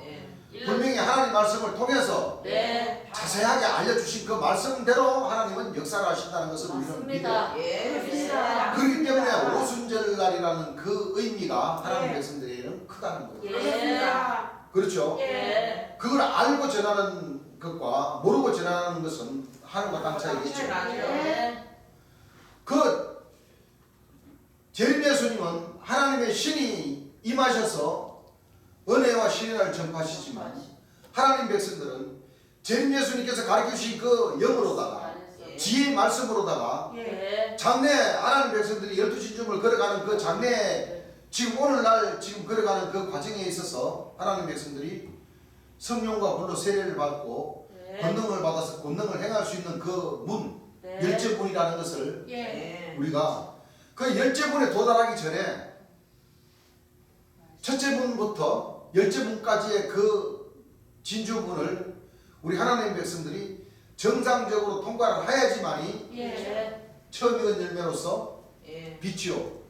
분명히 하나님 말씀을 통해서 자세하게 알려주신 그 말씀대로 하나님은 역사를 하신다는 것을 우리는 믿어요. 예. 그렇습니다. 그렇기 때문에 오순절날이라는 그 의미가 하나님 백성들에게는 크다는 거예요. 그렇습니다. 그렇죠? 예. 그걸 알고 전하는 것과 모르고 전하는 것은 하늘과 땅 차이겠죠. 그 재림 예수님은 하나님의 신이 임하셔서 은혜와 신의를 전파하시지만 하나님 백성들은 재림 예수님께서 가르쳐주신 그 영으로다가 지혜의 말씀으로다가 장래 하나님 백성들이 12신중을 걸어가는 그 장래 지금 오늘날 지금 걸어가는 그 과정에 있어서 하나님 백성들이 성령과 불로 세례를 받고 권능을 받아서 권능을 행할 수 있는 그 문, 열쇠문이라는 것을 우리가 그 열쇠문에 도달하기 전에 첫째 문부터 열쇠문까지의 그 진주문을 우리 하나님 백성들이 정상적으로 통과를 해야지만이 처음 익은 열매로서 빛이요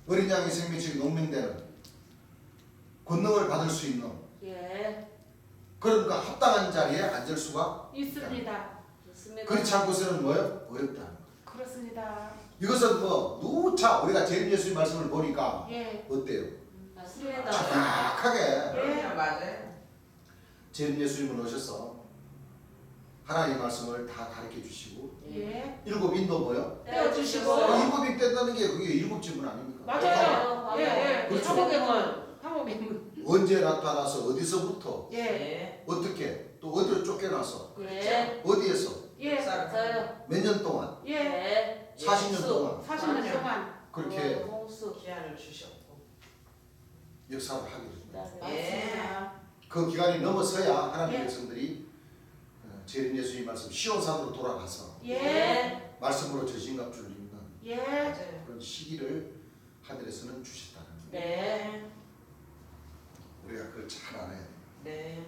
어린 양의 생명책이 농명되는 권능을 받을 수 있는 그러니까 합당한 자리에 앉을 수가 있습니다. 그렇지 않고서는 뭐예요? 어렵다. 그렇습니다. 이것은 뭐 누차 우리가 재림 예수님 말씀을 보니까 어때요? 맞습니다. 정확하게 맞아요. 재림 예수님은 오셔서 하나님 말씀을 다 가르쳐 주시고 일곱 인도 뭐요? 떼어주시고 일곱 인 떼다는 게 그게 일곱 질문 아닙니까? 맞아요. 그렇죠. 화목의 문. 언제 나타나서 어디서부터 예. 어떻게 또 어디로 쫓겨나서 예. 어디에서 맞아요. 몇 년 동안 40년 동안 40년 동안 그렇게 홍수. 기한을 주셨고. 역사를 하게 됩니다. 예. 그 기간이 넘어서야 하나님 백성들이 재림 예수님 말씀 시온산으로 돌아가서 말씀으로 저신갑주를 입는 맞아요. 그런 시기를 하늘에서는 주셨다는 거예요. 네. 우리가 그걸 잘 알아야 돼요. 네.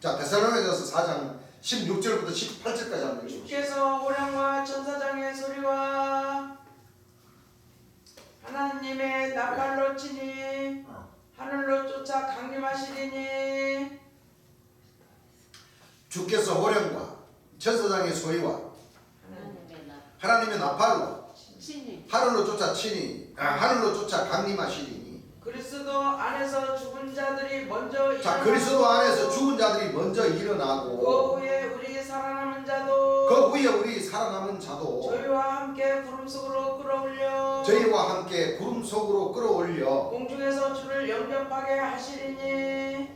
자, 데살로니가서 4장 16절부터 18절까지 한번 읽어보시죠. 주께서 호령과 천사장의 소리와 하나님의 나팔로 치니 하늘로 쫓아 강림하시리니 주께서 호령과 천사장의 소리와 하나님의 나팔로 신이 하늘로 쫓아 치니 하늘로 쫓아 강림하시리니 그리스도 안에서 죽은 자들이 먼저 자, 일어나고 그리스도 안에서 죽은 자들이 먼저 그 일어나고 후에 우리 살아남은 자도 그 위에 우리 살아남은 자도 저희와 함께 구름 속으로 끌어올려 저희와 함께 구름 속으로 끌어올려. 공중에서 주를 영접하게 하시리니.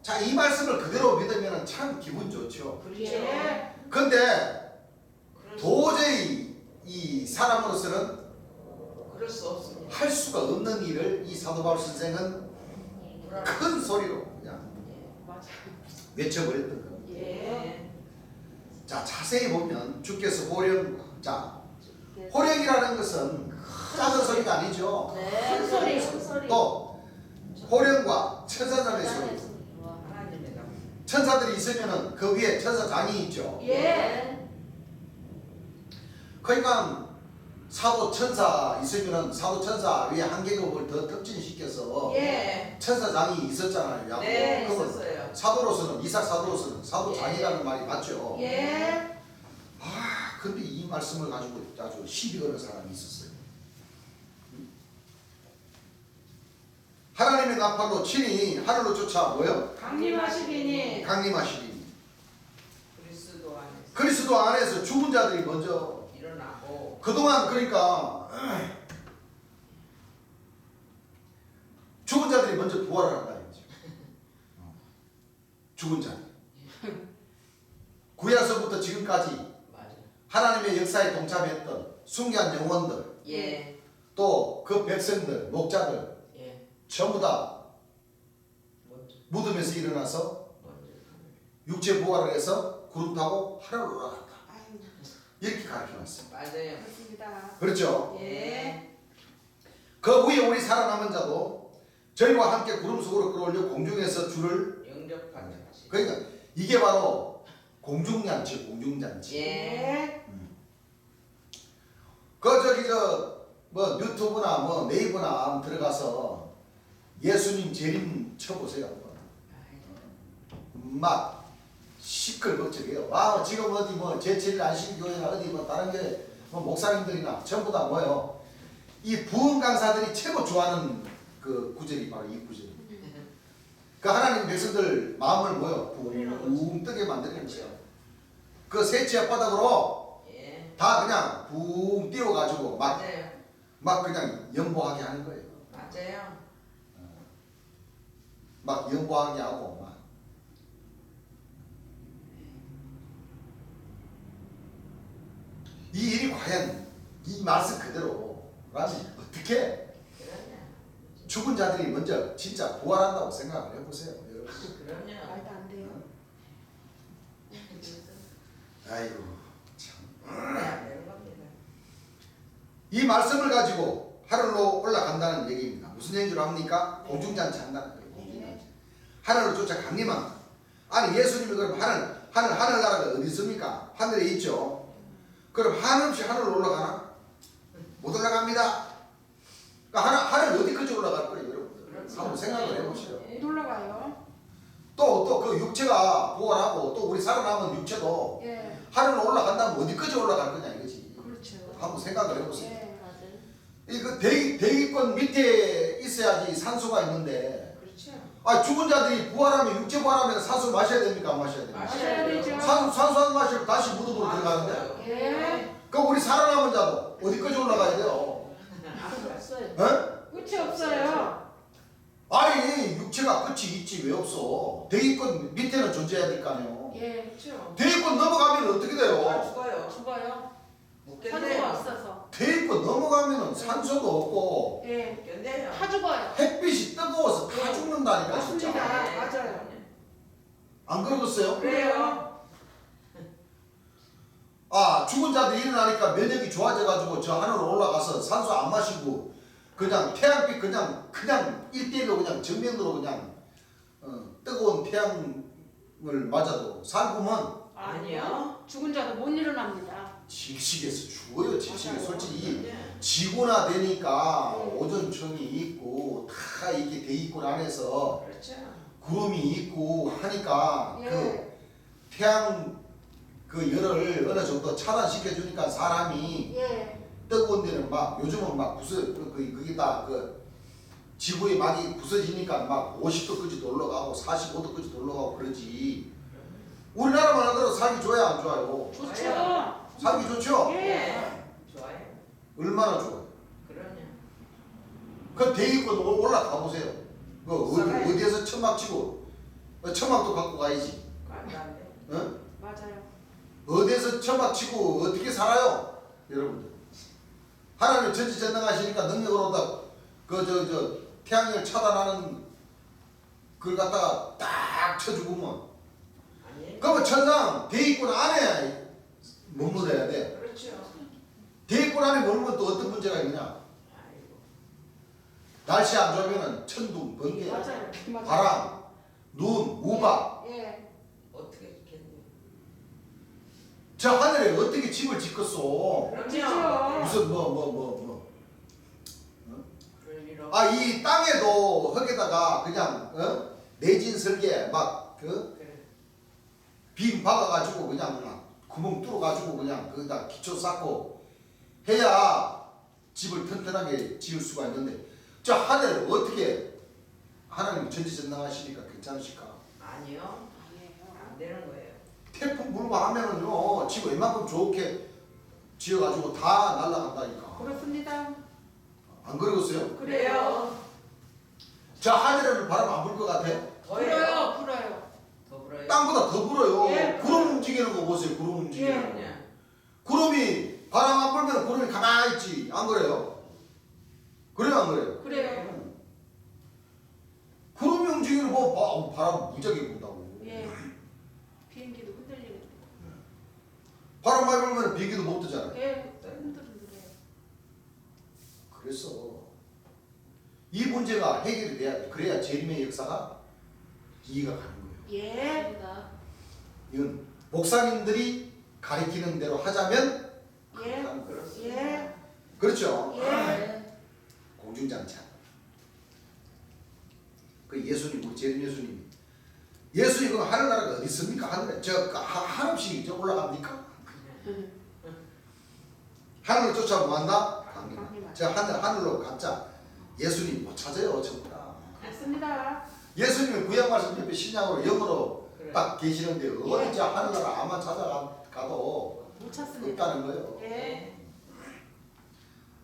자, 이 말씀을 그대로 믿으면 참 기분 좋죠. 그렇죠. 예. 근데 그럴 수- 도저히 이 사람으로서는 그럴 수 없습니다. 할 수가 없는 일을 이 사도 바울 선생은 큰 소리로 그냥 맞아. 외쳐버렸던 겁니다. 예. 자, 자세히 보면 주께서 호령, 자, 호령이라는 것은 작은 소리가 아니죠. 네. 큰 소리. 큰 소리. 또 호령과 천사장의 소리. 하나님의 남. 천사들이 있으면은 그 위에 천사장이 있죠. 예. 그러니까 사도 천사 있으면은 사도 천사 위에 한 계급을 더 특진시켜서 예. 천사장이 있었잖아요. 야곱. 네, 그러면 있었어요. 사도로서는 이삭 사도로서는 사도장이라는 말이 맞죠. 예. 아, 근데 이 말씀을 가지고 아주 시비 거는 사람이 있었어요. 하나님의 나팔로 친히 하늘로 쫓아 뭐요? 강림하시리니. 강림하시리니. 그리스도 안에서 그리스도 안에서 죽은 자들이 먼저 일어나고 그동안 그러니까 죽은 자들이 먼저 부활을 한다 이거죠. 죽은 자. 구약서부터 지금까지 맞아. 하나님의 역사에 동참했던 숭배한 영혼들, 예. 또 그 백성들, 목자들 예. 전부 다 먼저 무덤에서 일어나서 먼저. 육체 부활을 해서 구름 타고 하늘로 올라갔다. 아유, 이렇게 가르쳐놨습니다. 맞아요. 그렇습니다. 그렇죠? 예. 그 위에 우리 살아남은 자도 저희와 함께 구름 속으로 끌어올려 공중에서 주를 영접하게 하시. 그러니까 이게 바로 공중잔치, 공중잔치. 예. 그 저기 뭐 유튜브나 뭐 네이버나 한번 들어가서 예수님 재림 쳐보세요. 막 시끌벅적해요. 와 지금 어디 뭐 제7일 안식교회나 어디 뭐 다른 교회 뭐 목사님들이나 전부 다 뭐예요. 이 부흥 강사들이 최고 좋아하는 그 구절이 바로 이 구절입니다. 그 하나님 백성들 마음을 뭐요 붕 뜨게 만드는 거예요. 그 새치 앞바닥으로 예. 다 그냥 붕 띄워가지고 맞아요. 막 그냥 연보하게 하는 거예요. 맞아요. 막 연보하게 하고 막. 이 일이 과연 이 말씀 그대로라면 어떻게 그러냐. 죽은 자들이 먼저 진짜 부활한다고 생각을 해보세요, 여러분. 그러냐. 말도 안 돼요. 아이고 참. 해야 되는 겁니다. 이 말씀을 가지고 하늘로 올라간다는 얘기입니다. 무슨 얘기를 합니까? 공중잔치 한다는 거예요. 공중잔치. 하늘로 쫓아 강림한다. 아니 예수님이 그럼 하늘나라가 어디 있습니까? 하늘에 있죠. 그럼 한없이 하늘로 올라가나? 못 올라갑니다. 그러니까 하늘 어디까지 올라갈 거예요, 여러분들? 한번 생각을 해보시죠. 못 올라가요. 또 그 육체가 부활하고 또 우리 살아남은 육체도 예. 하늘로 올라간다면 어디까지 올라갈 거냐 이거지. 그렇죠. 한번 생각을 해보세요. 예. 맞아요. 이거 대기권 밑에 있어야지 산소가 있는데, 그렇죠. 아 죽은 자들이 부활하면 육체 부활하면 산소 마셔야 됩니까? 안 마셔야 됩니까? 마셔야 되죠. 산소 안 마시면 다시 무덤으로 들어가는데, 예. 그럼 우리 살아남은 자도 어디까지 올라가야 돼요? 없어요. 어? 끝이 없어요. 아니 육체가 끝이 있지 왜 없어? 대기권 밑에는 존재해야 될 거 아니에요. 예. 그렇죠. 대기권 넘어가면 어떻게 아, 돼요? 죽어요. 죽어요. 산소가 못 없어서. 대기권 넘어가면 산소도 없고 예. 견뎌요. 다 죽어요. 햇빛이 뜨거워서 다 죽는다니까 맞습니다. 진짜. 맞아요. 안 그러겠어요? 그래요. 아 죽은 자들이 일어나니까 면역이 좋아져가지고 저 하늘로 올라가서 산소 안 마시고 그냥 태양빛 그냥 1대1로 그냥 정면으로 그냥 뜨거운 태양을 맞아도 살구면 아니요. 죽은 자도 못 일어납니다. 질식에서 죽어요. 질식에 맞아요. 솔직히 네. 지구나 되니까 네. 오존층이 있고 다 이렇게 대기권 안에서 그렇죠. 구름이 있고 하니까 예. 그 태양 그 열을 어느 정도 차단시켜 주니까 사람이 예. 뜨거운 데는 막 요즘은 막 그게 다 그 지구의 막이 부서지니까 막 50도까지도 올라가고 45도까지도 올라가고 그러지. 우리나라만 하더라도 살기 좋아요 안 좋아요? 좋죠. 살기 좋죠? 예. 좋아요. 얼마나 좋아요. 그러냐. 그 대기권 올라가 보세요. 그 올라가요. 어디에서 천막 치고 천막도 갖고 가야지. 말도 안 돼. 어? 맞아요. 어디에서 천막 치고 어떻게 살아요, 여러분들? 하나님 전지전능하시니까 능력으로 다그저 태양을 차단하는 그걸 갖다가 딱 쳐주고면 아니. 그러면 천상 대기권 안에 머물러야 돼. 그렇죠. 대기권 안에 머물면 또 어떤 문제가 있느냐? 아이고. 날씨 안 좋으면은 천둥, 번개, 맞아요. 맞아요. 바람, 눈, 우박. 예. 어떻게 했겠니? 저 하늘에 어떻게 집을 짓겠어? 그럼요. 무슨 뭐. 그럴 일 없. 아, 이 땅에도 흙에다가 그냥 내진 설계 막그 그래. 빔 박아가지고 그냥 막 구멍 뚫어가지고 그냥 거기다 기초 쌓고 해야 집을 튼튼하게 지을 수가 있는데 저 하늘을 어떻게 하나님 전지전능하시니까 괜찮으실까? 아니요. 아니에요. 안 되는 거예요. 태풍 불고 하면은요 집 웬만큼 좋게 지어가지고 다 날아간다니까. 그렇습니다. 안 그러겠어요? 그래요. 저 하늘에는 바람 안 불 것 같아? 더해요. 불어요. 더 불어요. 땅보다 더 불어요. 예. 구름 움직이는 거 보세요. 구름 움직이는 거. 그냥. 구름이 바람 안 불면 구름이 가만히 있지. 안 그래요? 그래요 안 그래요? 그래요. 구름이 움직이는 거 바람 무지하게 분다고. 예. 비행기도 흔들리는데. 바람 많이 불면 비행기도 못 뜨잖아요. 예. 흔들흔들해요. 그래서 이 문제가 해결이 돼야 돼. 그래야 재림의 역사가 이해가 가는 거예요. 예. 이건 목사님들이 가리키는 대로 하자면 예. 그렇다는 거예요. 그렇습니다. 예. 그렇죠? 예. 공중장차. 그 예수님, 우리 재림 예수님이 그 하늘나라가 어디 있습니까? 하늘에 한없이 저 올라갑니까? 하늘을 쫓아 뭐 한다? 강림한다. 강림한다. 저 하늘로 갔자 예수님 못 찾아요, 전부 다. 맞습니다. 예수님은 구약 말씀 옆에 신약으로 영어로 그래. 딱 계시는데 어디 저 하늘나라 아마 찾아가도 못 찾습니다. 없다는 거예요. 예.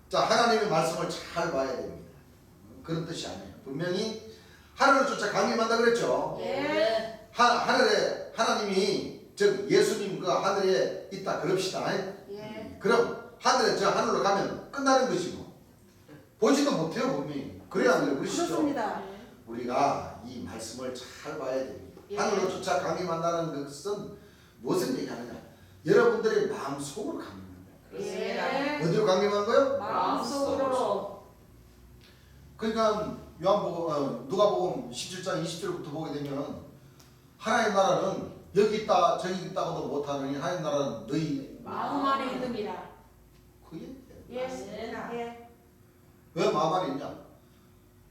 자, 하나님의 말씀을 잘 봐야 됩니다. 그런 뜻이 아니에요. 분명히 하늘을 쫓아 강림한다 그랬죠. 예. 하늘에 하나님이 즉 예수님 그 하늘에 있다 그럽시다. 예. 그럼 하늘에 저 하늘로 가면 끝나는 것이 뭐 보지도 못해요 분명히. 그래야 안 돼요. 그러시죠? 그렇습니다. 우리가 이 말씀을 잘 봐야 됩니다. 예. 하늘로 쫓아 강림한다는 것은 무엇을 얘기하느냐? 여러분들의 마음속으로 강림한다. 그렇습니다. 예. 어디로 강림한 거예요? 마음속으로. 그러니까 요한복음 누가복음 17장 20절부터 보게 되면 하나님 나라는 여기 있다 저기 있다고도 못하느니 하나님 나라는 너희 마음 안에 있느니라. 그게 예. 맞습니다. 예. 왜 마음 안에 있냐?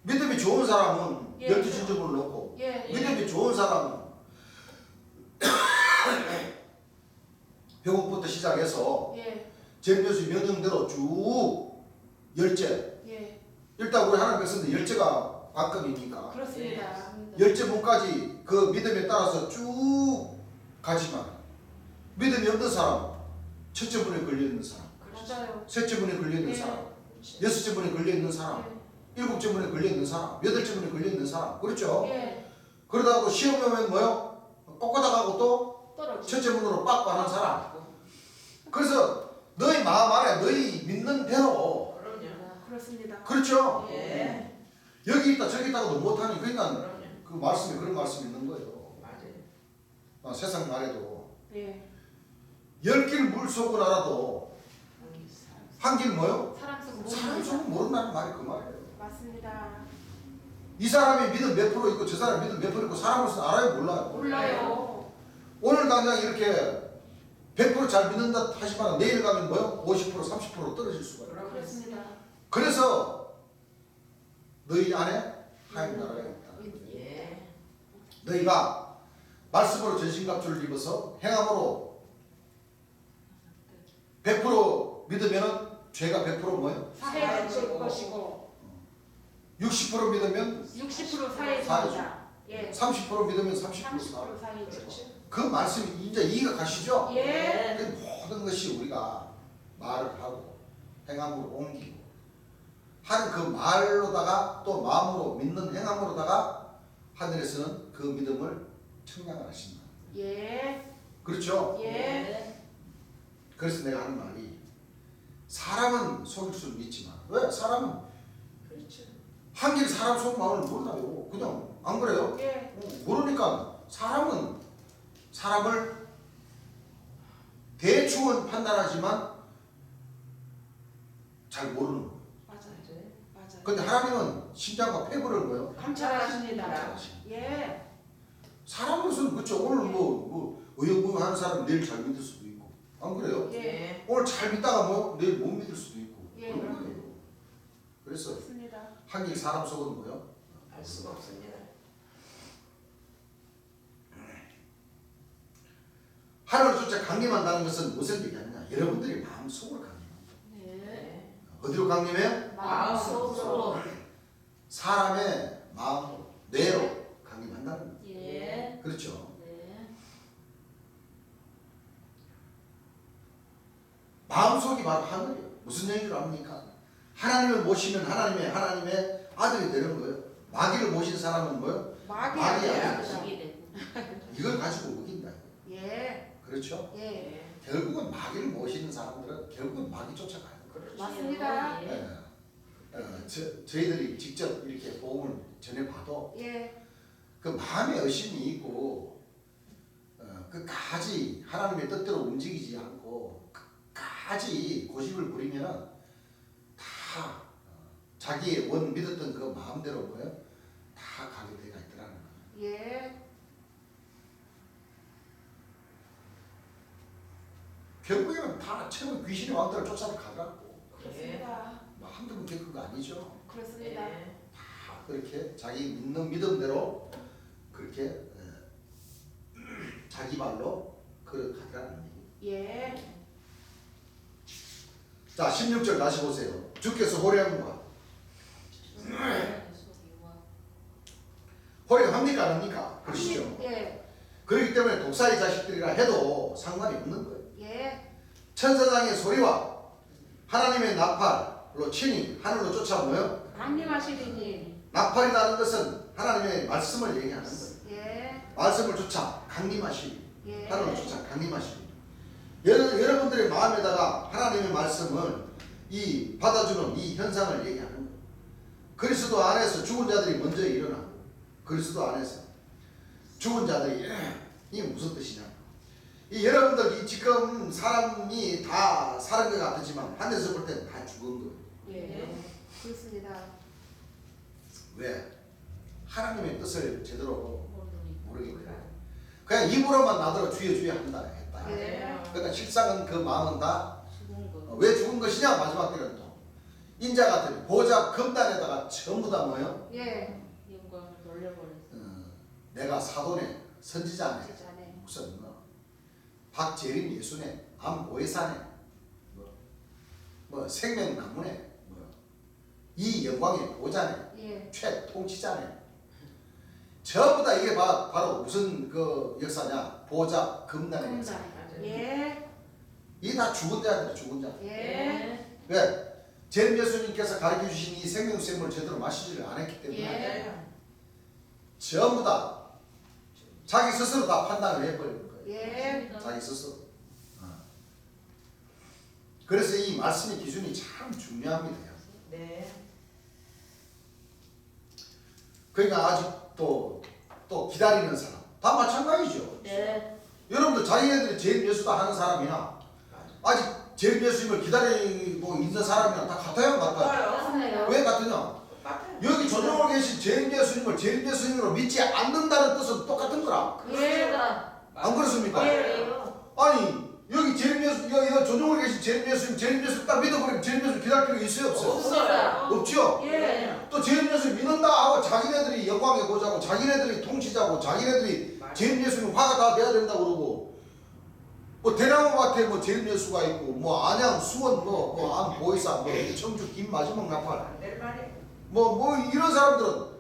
믿음이 좋은 사람은 예. 열두 진정을 놓고 예. 믿음이 좋은 사람은 배고부터 시작해서 예. 제일교수 명령대로 쭉 열째 예. 일단 우리 하나님 백성들 열째가 관건이니까 그렇습니다. 열째 문까지 그 믿음에 따라서 쭉 가지만 믿음이 없는 사람 첫째 문에 걸려있는 사람 맞아요. 셋째 문에 걸려있는 예. 사람 여섯째 문에 걸려있는 사람 일곱째 문에 걸려있는 사람 여덟째 문에 걸려있는 사람 그렇죠? 예. 그러다가 시험에 오면 뭐요? 꺾어다가고 또 떨어지. 첫째 문으로 빡 가는 사람 그래서 너희 마음 안에 너희 믿는 대로 그럼요. 그렇습니다. 그렇죠? 예. 여기 있다 저기 있다고도 못하니 그러니까 그럼요. 그 말씀에 그런 말씀이 있는 거예요. 맞아요. 세상 말에도 예. 10길 물속을 알아도 한 길 뭐요? 사람 속은 사람 모르는 속은 모른다는 말이 그 말이에요. 맞습니다. 이 사람이 믿음 몇 프로 있고 저 사람이 믿음 몇 프로 있고 사람으로서 알아요 몰라요? 몰라요. 오늘 당장 이렇게 100%잘 믿는다 하지만 내일 가면 뭐요? 50% 30% 떨어질 수가 있어요. 그렇습니다. 그래서 너희 안에 하나님 나라가 있다. 예. 너희가 말씀으로 전신갑주를 입어서 행함으로 100% 믿으면 죄가 100% 뭐예요? 사해질 것이고 60% 믿으면 60% 사해집니다. 예. 30% 믿으면 30% 사. 30% 사해지고. 그 말씀이 이제 이해가 가시죠? 예. 그 모든 것이 우리가 말을 하고 행함으로 옮기고 하는 그 말로다가 또 마음으로 믿는 행함으로다가 하늘에서는 그 믿음을 청량을 하신다. 예. 그렇죠? 예. 그래서 내가 하는 말이 사람은 속일 수는 있지만 왜? 사람은 그렇죠. 한길 사람 속 마음을 몰라요. 그냥 안 그래요? 예. 모르니까 사람은 사람을 대충은 판단하지만 잘 모르는 거예요. 맞아요. 맞아요. 근데 하나님은 심장과 폐부를 뭐요? 감찰하십니다. 감찰하십니다. 예. 사람으로서는 그렇죠. 오늘 뭐 의욕부용하는 사람 내일 잘 믿을 수도 있고 안 그래요? 예. 오늘 잘 믿다가 뭐 내일 못 믿을 수도 있고 예. 그런 거예요. 그래서 맞습니다. 한길 사람 속은 뭐요? 알 수가 없습니다. 하늘을 쫓아 강림한다는 것은 무슨 얘기하느냐? 여러분들이 마음속으로 강림한다. 네. 네. 어디로 강림해요? 마음속으로. 사람의 마음으로 뇌로 강림한다는 거예요. 예. 그렇죠. 네. 마음속이 바로 하늘이에요. 무슨 얘기를 합니까? 하나님을 모시면 하나님의 아들이 되는 거예요. 마귀를 모신 사람은 뭐예요? 마귀 마귀 아니야. 아니야. 시기를. 이걸 가지고 우긴다. 예. 그렇죠? 예. 네. 결국은 마귀를 모시는 사람들은 결국은 마귀 쫓아가요. 그렇죠. 맞습니다. 예. 저희들이 직접 이렇게 복음을 전해봐도 예. 그 마음에 의심이 있고 끝까지 하나님의 뜻대로 움직이지 않고 끝까지 고집을 부리면은 다 자기의 원 믿었던 그 마음대로 뭐요? 다 가게 되가 있더라는 거예요. 예. 결국에는 다 최고 귀신의 왕들을 쫓아서 가더라고. 그렇습니다. 뭐 한두 번 겪은 거 아니죠. 그렇습니다. 네. 다 그렇게 자기 믿는 믿음대로 그렇게 자기 발로 걸어가더라는 얘기. 예. 자 16절 다시 보세요. 주께서 호령과 호령합니까 안 합니까? 그러시죠. 예. 그렇기 때문에 독사의 자식들이라 해도 상관이 없는 거예요. 예. 천사장의 소리와 하나님의 나팔로 친히 하늘로 쫓아 모여 강림하시리니. 나팔이라는 것은 하나님의 말씀을 얘기하는 거예요. 예. 말씀을 쫓아 강림하시리 예. 하늘로 쫓아 강림하시리 여러분들의 마음에다가 하나님의 말씀을 이 받아주는 이 현상을 얘기하는 거예요. 그리스도 안에서 죽은 자들이 먼저 일어나고 그리스도 안에서 죽은 자들이 이게 무슨 뜻이냐? 이 여러분들 이 지금 사람이 다 사는 것 같지만 하늘에서 볼 때는 다 죽은 거예요. 예. 그렇습니다. 왜? 하나님의 뜻을 제대로 모르기 때문에. 모르니까. 그냥 입으로만 나더러 주여 한다 했다. 예. 그러니까 실상은 그 마음은 다 왜 죽은 거. 죽은 것이냐? 마지막 때는 또 인자 같은 보좌 금단에다가 전부 다 뭐요? 예. 영광을 돌려버렸어. 내가 사도네 선지자네 제자네. 무슨 박재림 예수네 암보혜사네 뭐 생명나무네 이 영광의 보좌네 예. 최통치자네 전부 다 이게 바로 무슨 그 역사냐? 보좌 금단의 역사. 금단. 예. 이게 다 죽은 자들 죽은 자. 예. 왜? 제 예수님께서 가르쳐 주신 이 생명샘을 제대로 마시지를 않았기 때문에 예. 맞아요. 전부 다 자기 스스로 다 판단을 해버리는 거예요. 예. 자기 스스로. 그래서 이 말씀의 기준이 참 중요합니다. 네. 그러니까 아직도 또 기다리는 사람 다 마찬가지죠. 네. 여러분들 자기네들이 제일 예수다 하는 사람이나 맞아요. 아직 제일 예수님을 기다리고 있는 사람이랑 다 같아요, 안 같아요? 맞아요. 왜 같으냐? 맞아요. 여기 조정을 계신 제일 예수님을 제일 예수님으로 믿지 않는다는 뜻은 똑같은 거라. 그러니까. 안 그렇습니까? 맞아요. 아니 여기 제일 예수 여기 조정을 계신 제일 예수님 딱 믿어버리면 제일 예수님 기다릴 필요가 있어요, 없어요? 없어요. 없죠. 예. 또 제일 예수님 믿는다 하고 자기네들이 영광의 보자고 자기네들이 통치자고 자기네들이 제일 예수님 화가 다 돼야 된다고 그러고 뭐 대나무밭에 뭐 제일 예수가 있고 뭐 안양 수원 뭐안 보이사 뭐 청주 김마지막 나팔 안 될 말이에요. 뭐 이런 사람들은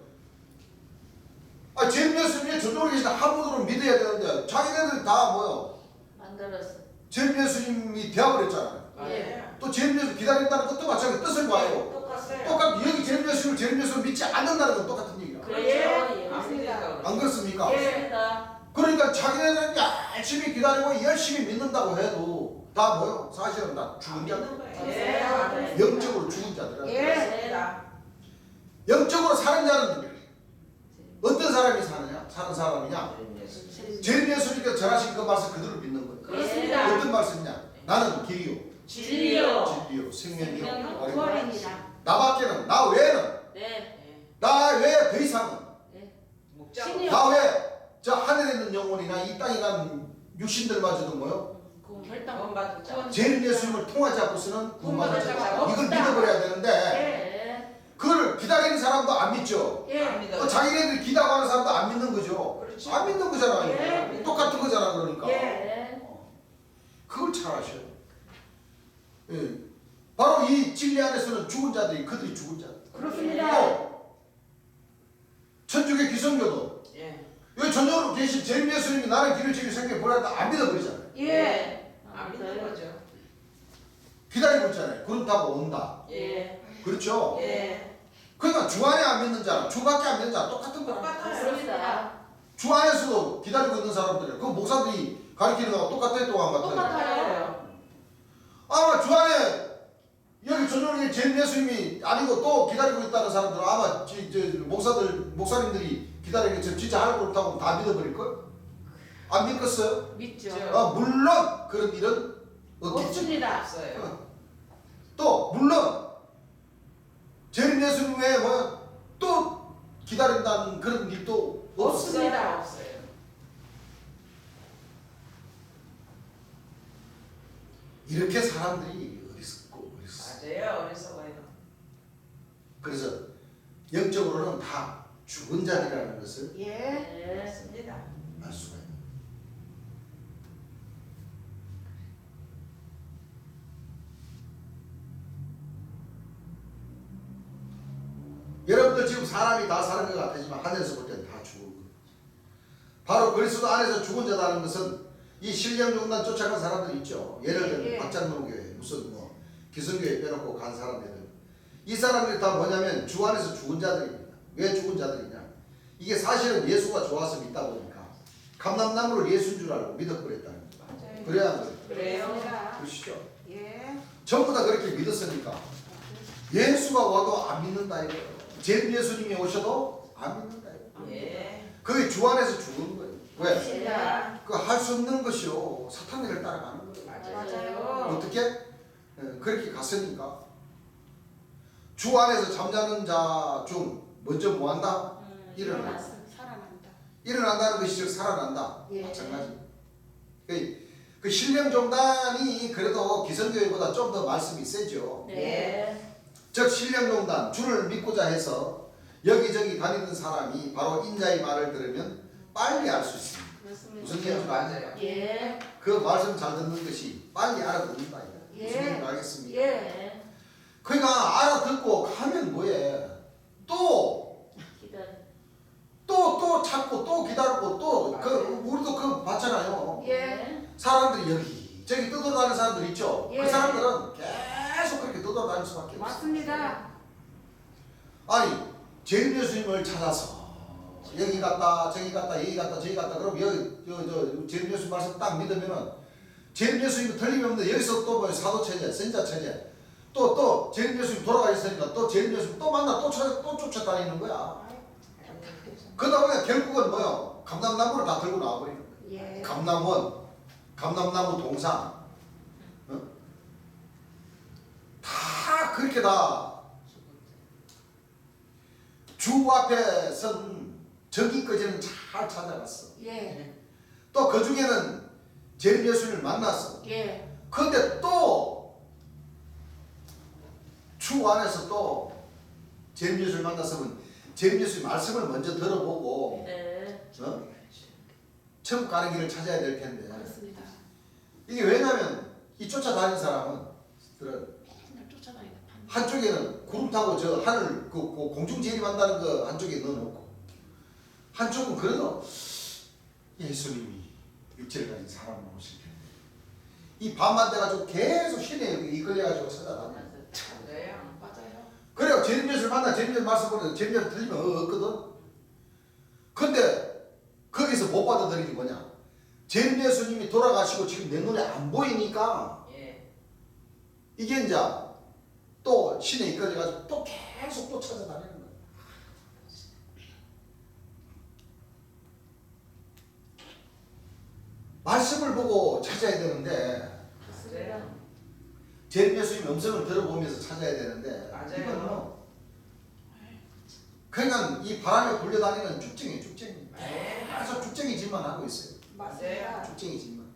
제일 예수님의 조정을 계신 한분으로 믿어야 되는데 자기네들이 다 뭐요 만들었어. 제일 예수님이 되어버렸잖아요. 맞아요. 또 재림 예수 기다린다는 것도 마찬가지 뜻을 봐요. 똑같아요. 똑같 여기 재림 예수를 믿지 않는다는 건 똑같은 얘기야. 그렇죠. 예. 예. 맞습니다. 안 그렇습니까? 예. 맞습니다. 그러니까 자기네들은 열심히 기다리고 열심히 믿는다고 해도 다 뭐요? 사실은 다 죽은 자들. 예. 맞아요. 영적으로 죽은 자들. 예. 맞습니다. 영적으로 사는 자는 어떤 사람이 사는 사람이냐? 재림 예수님께서 전하신 그 말씀 그대로 믿는 거예요. 그렇습니다. 어떤 말씀이냐? 나는 길이요, 진리요. 진리요, 생명이요. 생명이요. 어린 부활입니다. 나밖에는 나 외에는 네. 나 외에 더 이상은 목자. 신이요. 나 외에 저 하늘에 있는 영혼이나 이 땅에 간 육신들마저도 뭐요? 혈당. 구원받을 자. 재림 예수님을 통하지 않고서는 구원받을 자가 구원받을 자가 이걸 없다. 믿어버려야 되는데 네. 그걸 기다리는 사람도 안 믿죠. 예. 압니다. 또 자기네들이 기다하는 사람도 안 믿는 거죠. 그렇죠. 안 믿는 거잖아요. 예. 똑같은 거잖아 그러니까. 예. 네. 그걸 잘 아셔요. 예. 바로 이 진리 안에서는 죽은 자들이 그들이 죽은 자들. 그렇습니다. 또 천주교 기성교도 예. 여기 전적으로 계신 재림 예수님이 나는 길을 지기 생겨 보냈다 안 믿어버리잖아요. 예. 안 믿는 거죠. 기다리고 있잖아요. 그럼 타고 온다. 예. 그렇죠. 예. 그러니까 주 안에 안 믿는 자랑 주 밖에 안 믿는 자랑 똑같은 거야. 똑같아요. 그렇습니다. 주 안에서도 기다리고 있는 사람들이에요. 그 목사들이 가르치는 거하고 똑같아요, 또 안 같아요? 똑같아요. 아마 주 안에 여기 전적으로 재림 예수님이 아니고 또 기다리고 있다는 사람들은 아마 목사님들이 기다리는 게 진짜 할 그렇다고 다 믿어버릴 걸? 안 믿겠어요? 믿죠. 물론 그런 일은 없겠지. 없습니다. 없어요. 또 물론 재림 예수님 외에 또 기다린다는 그런 일도 없어요. 없습니다. 없어요. 이렇게 사람들이 어리석고 맞아요. 어리석어요. 그래서 영적으로는 다 죽은 자들이라는 것을 예. 네. 맞습니다. 알 수가 있는 여러분들 지금 사람이 다 사는 것 같지만 하늘에서 볼 때는 다 죽은 거예요. 바로 그리스도 안에서 죽은 자라는 것은 이 신령중단 쫓아간 사람들 있죠. 예를 들면 예. 박장로교회 무슨 기성교회 빼놓고 간 사람들 이 사람들이 다 뭐냐면 주 안에서 죽은 자들입니다. 왜 죽은 자들이냐? 이게 사실은 예수가 좋아서 믿다 보니까 감람나무를 예수인 줄 알고 믿어버렸다는 거예요. 맞아요. 그래야 하는 거예요. 그래요. 그러시죠? 예. 전부 다 그렇게 믿었으니까 예수가 와도 안 믿는다 이거예요. 재림 예수님이 오셔도 안 믿는다 이거예요. 예. 그게 주 안에서 죽은 거예요. 왜? 맞습니다. 그 할 수 없는 것이요. 사탄을 따라가는 거예요. 맞아요. 어떻게? 그렇게 갔으니까 주 안에서 잠자는 자 중 먼저 뭐한다? 일어나. 살아난다. 일어난다는 것이 즉 살아난다. 예. 마찬가지. 그 신령종단이 그래도 기성교회보다 좀 더 말씀이 세죠. 네. 즉 신령종단 주를 믿고자 해서 여기저기 다니는 사람이 바로 인자의 말을 들으면 빨리 알 수 있습니다. 그렇습니다. 무슨 얘기인지 맞아요. 예. 그 말씀 잘 듣는 것이 빨리 알아듣는다. 예. 무슨 얘기인지 알겠습니까? 예. 네. 그러니까 알아듣고 가면 뭐해? 또 기다려. 찾고 또 기다리고 또 우리도 그거 봤잖아요. 예. 사람들이 여기 저기 떠돌아다니는 사람들 있죠. 예. 그 사람들은 계속 그렇게 떠돌아다닐 수밖에 없어요. 맞습니다. 아니 재림 예수님을 찾아서 여기 갔다 저기 갔다 여기 갔다 저기 갔다 그럼 여기 저 재림 예수님 말씀 딱 믿으면은 재림 예수님이 틀림없는데 여기서 또 뭐 사도 체제, 선자 체제 또 재림 예수님 돌아가 있으니까 또 재림 예수님 또 만나 또 쫓아다니는 거야. 그러다 보니까 결국은 뭐요? 감람나무를 다 들고 나와버리는 거예요. 예. 감람나무 동상 다 그렇게 다 주 앞에 선 저기까지는 잘 찾아갔어. 예. 또 그 중에는 재림 예수님을 만났어. 예. 그런데 또 주 안에서 또 재림 예수를 만났으면 재림 예수의 말씀을 먼저 들어보고 네. 천국 가는 길을 찾아야 될 텐데 그렇습니다. 이게 왜냐면 이 쫓아다니는 사람은 맨날 쫓아다니다. 한쪽에는 구름 타고 저 하늘 그 공중 재림한다는 거 한쪽에 넣어놓고 한쪽은 그래도 예수님이 육체를 가진 사람으로 오실 텐데 이 밤만 돼가지고 계속 신에 이끌려가지고 찾아다녀. 맞아요. 그래요. 제림예수를 만나 제림예수 말씀 보면 제림예수 들리면 없거든. 근데 거기서 못 받아들이는 게 뭐냐? 제림예수님이 돌아가시고 지금 내 눈에 안 보이니까 예. 이게 이제 또 신에 이끌려가지고 또 계속 또 찾아다니는 거예요. 말씀을 보고 찾아야 되는데 그래요. 제림예수님 음성을 들어보면서 찾아야 되는데 맞아요. 이건요. 그러니까 이 바람에 굴려다니는 쭉쟁이 쭉쟁이. 네. 계속 쭉쟁이 짓만 하고 있어요. 맞아요. 쭉쟁이 짓만.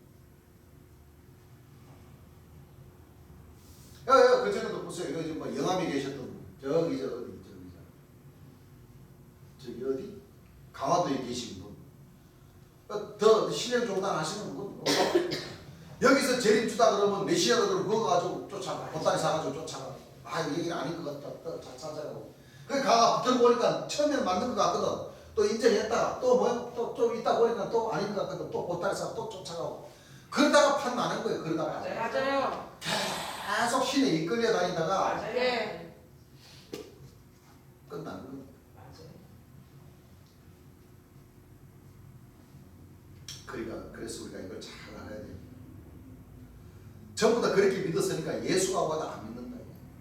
야, 그전에도 보세요. 이거 지금 뭐 영암에 계셨던 분. 저기 어디? 강화도에 계신 분. 더 신령종단 하시는 분. 여기서 재림 주다 그러면 메시아다 그러면 그거 가지고 쫓아가. 보따리 사가지고 쫓아가. 아, 이거 얘기는 아닌 것 같다. 또 찾아가고. 그 가가 들어보니까 처음에는 맞는 것 같거든. 또 인정했다가 또 뭐야? 또 좀 있다 보니까 또 아닌 것 같거든. 또 보따리 사고 또 쫓아가고. 그러다가 판 나는 거예요. 그러다가. 맞아요. 계속 신에 이끌려 다니다가 맞아요. 예. 끝나는 거예요. 맞아요. 그러니까 그래서 우리가 이걸 잘 알아야 돼요. 전부 다 그렇게 믿었으니까 예수가 와도 안 믿는다.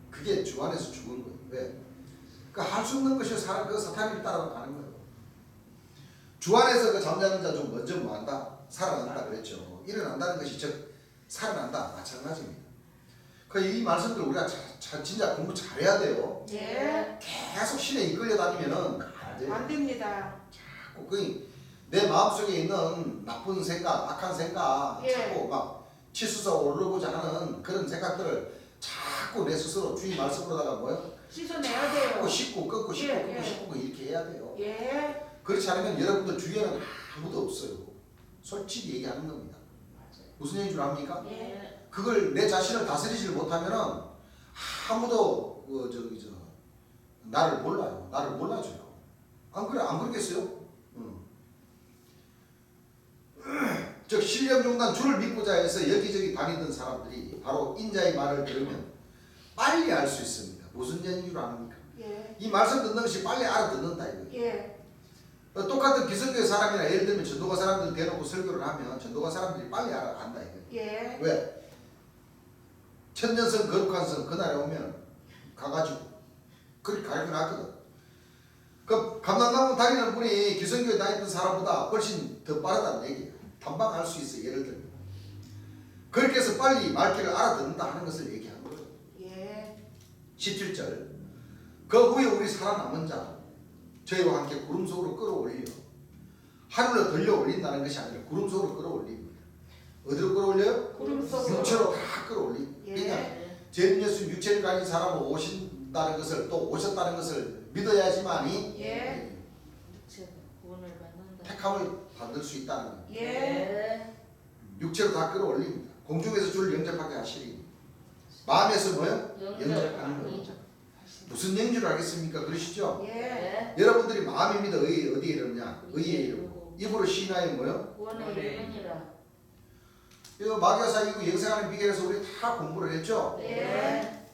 그게 주 안에서 죽은 거예요. 왜? 그 할 수 없는 것이 사람 그 사탄을 따라가는 거예요. 주 안에서 그 잠자는 자 좀 먼저 뭐 한다? 살아난다 그랬죠. 일어난다는 것이 즉 살아난다 마찬가지입니다. 그 이 말씀들 우리가 진짜 공부 잘해야 돼요. 예. 계속 신에 이끌려 다니면은 안 돼요. 안 됩니다. 자꾸 내 마음속에 있는 나쁜 생각, 악한 생각, 예. 자꾸 막 치솟아 오르고자 하는 그런 생각들을 자꾸 내 스스로 주의 말씀으로다가 뭐요? 씻어내야 자꾸 돼요. 씻고 끊고 씻고 예, 끊고 예. 씻고 이렇게 해야 돼요. 예. 그렇지 않으면 여러분들 주위에는 아무도 없어요. 솔직히 얘기하는 겁니다. 맞아요. 무슨 얘기인 줄 압니까? 예. 그걸 내 자신을 다스리지 못하면은 아무도 나를 몰라요. 나를 몰라줘요. 안 그래? 안 그러겠어요? 즉 신령종단 주를 믿고자 해서 여기저기 다니던 사람들이 바로 인자의 말을 들으면 빨리 알 수 있습니다. 무슨 얘기인 줄 아십니까? 예. 이 말씀 듣는 것이 빨리 알아듣는다 이거예요. 예. 똑같은 기성교회 사람이나 예를 들면 전도가 사람들 대놓고 설교를 하면 전도가 사람들이 빨리 안다 이거예요. 예. 왜? 천년성 거룩한 성 그날에 오면 가가지고 그렇게 가르쳐놨거든. 그 감당나무 다니는 분이 기성교회 다니던 사람보다 훨씬 더 빠르다는 얘기예요. 단박 알 수 있어. 예를 들면 그렇게 해서 빨리 말귀를 알아듣는다 하는 것을 얘기하는 거예요. 예. 17절 그 후에 우리 살아남은 자 저희와 함께 구름 속으로 끌어올려 하늘로 들려 올린다는 것이 아니라 구름 속으로 끌어올립니다. 어디로 끌어올려요? 구름 속으로. 육체로 다 끌어올립니다. 예. 그러니까 제림 예수 육체를 가진 사람은 오신다는 것을 또 오셨다는 것을 믿어야지만이 예. 구원을 받는다. 택함을 받을 수 있다는 거예요. 예. 육체로 다 끌어올립니다. 공중에서 주를 영접하게 하시리. 마음에서 뭐요? 영접하는 거죠. 무슨 영접을 하겠습니까? 그러시죠? 예. 여러분들이 마음입니다. 어디에 이르느냐? 의에 이르고 입으로 시인하여 뭐요? 구원을 이루느니라. 이거 마귀와 이고 영생하는 비결에서 우리 다 공부를 했죠? 예.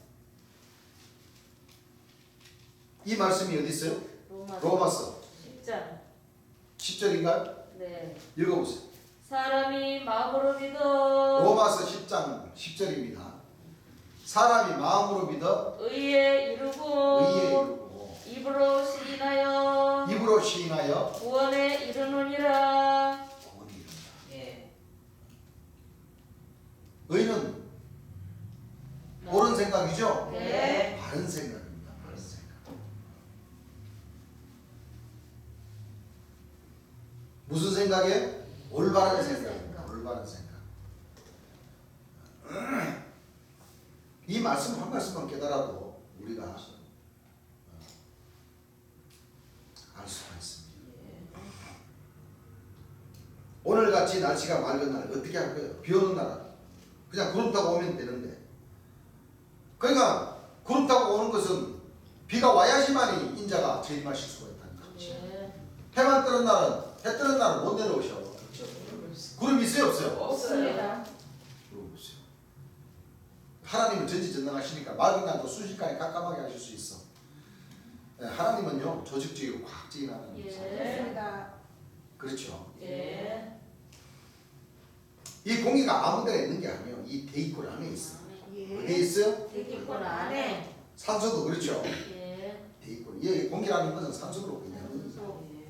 이 말씀이 어디 있어요? 로마서 10장. 10절인가요? 네. 읽어보세요. 사람이 마음으로 믿어 로마서 10장 10절입니다. 사람이 마음으로 믿어 의에 이르고 의에 이르고 입으로 시인하여 입으로 시인하여 구원에 이르느니라. 구원에 이른다. 예. 의는 옳은 생각이죠? 네. 바른 생각입니다. 바른 생각. 무슨 생각이에요? 올바른 생각입니다. 올바른 생각. 이 말씀 한 말씀만 깨달아도 우리가 알 수가 있습니다. 오늘같이 날씨가 맑은 날 어떻게 할 거예요? 비 오는 날 그냥 구름 타고 오면 되는데, 그러니까 구름 타고 오는 것은 비가 와야지만이 인자가 재림하실 수가 있다는 거죠. 네. 해만 뜨는 날은 해 뜨는 날은 못 내려오셔. 구름 있어요 없어요? 없어요. 없습니다. 구름 없어요. 하나님은 전지전능하시니까 맑은 날도 순식간에 깜깜하게 하실 수 있어. 하나님은요 조직적이고 과학적인 하나님. 맞습니다. 그렇죠. 예. 이 공기가 아무 데나 있는 게 아니에요. 이 대기권 안에 있어. 어디에 있어요? 대기권 안에. 산소도 그렇죠. 예. 대기권. 이 공기라는 것은 산소로 그냥. 예.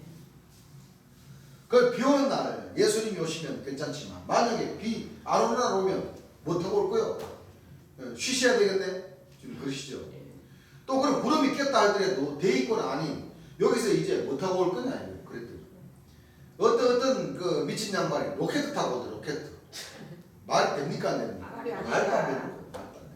그 비 오는 날 예수님이 오시면 괜찮지만 만약에 비 안 오는 날 오면 뭐 타고 올 거요? 쉬셔야 되겠네. 지금 그러시죠. 또 그럼 구름이 꼈다 하더라도 대기권 아닌 여기서 이제 뭐 타고 올 거냐 이거 그랬더니 어떤 그 미친 양반이 로켓 타고 오더 로켓. 말이 됩니까 안 됩니까? 말이 안 말도 안 되는 거예요. 말도 안 되는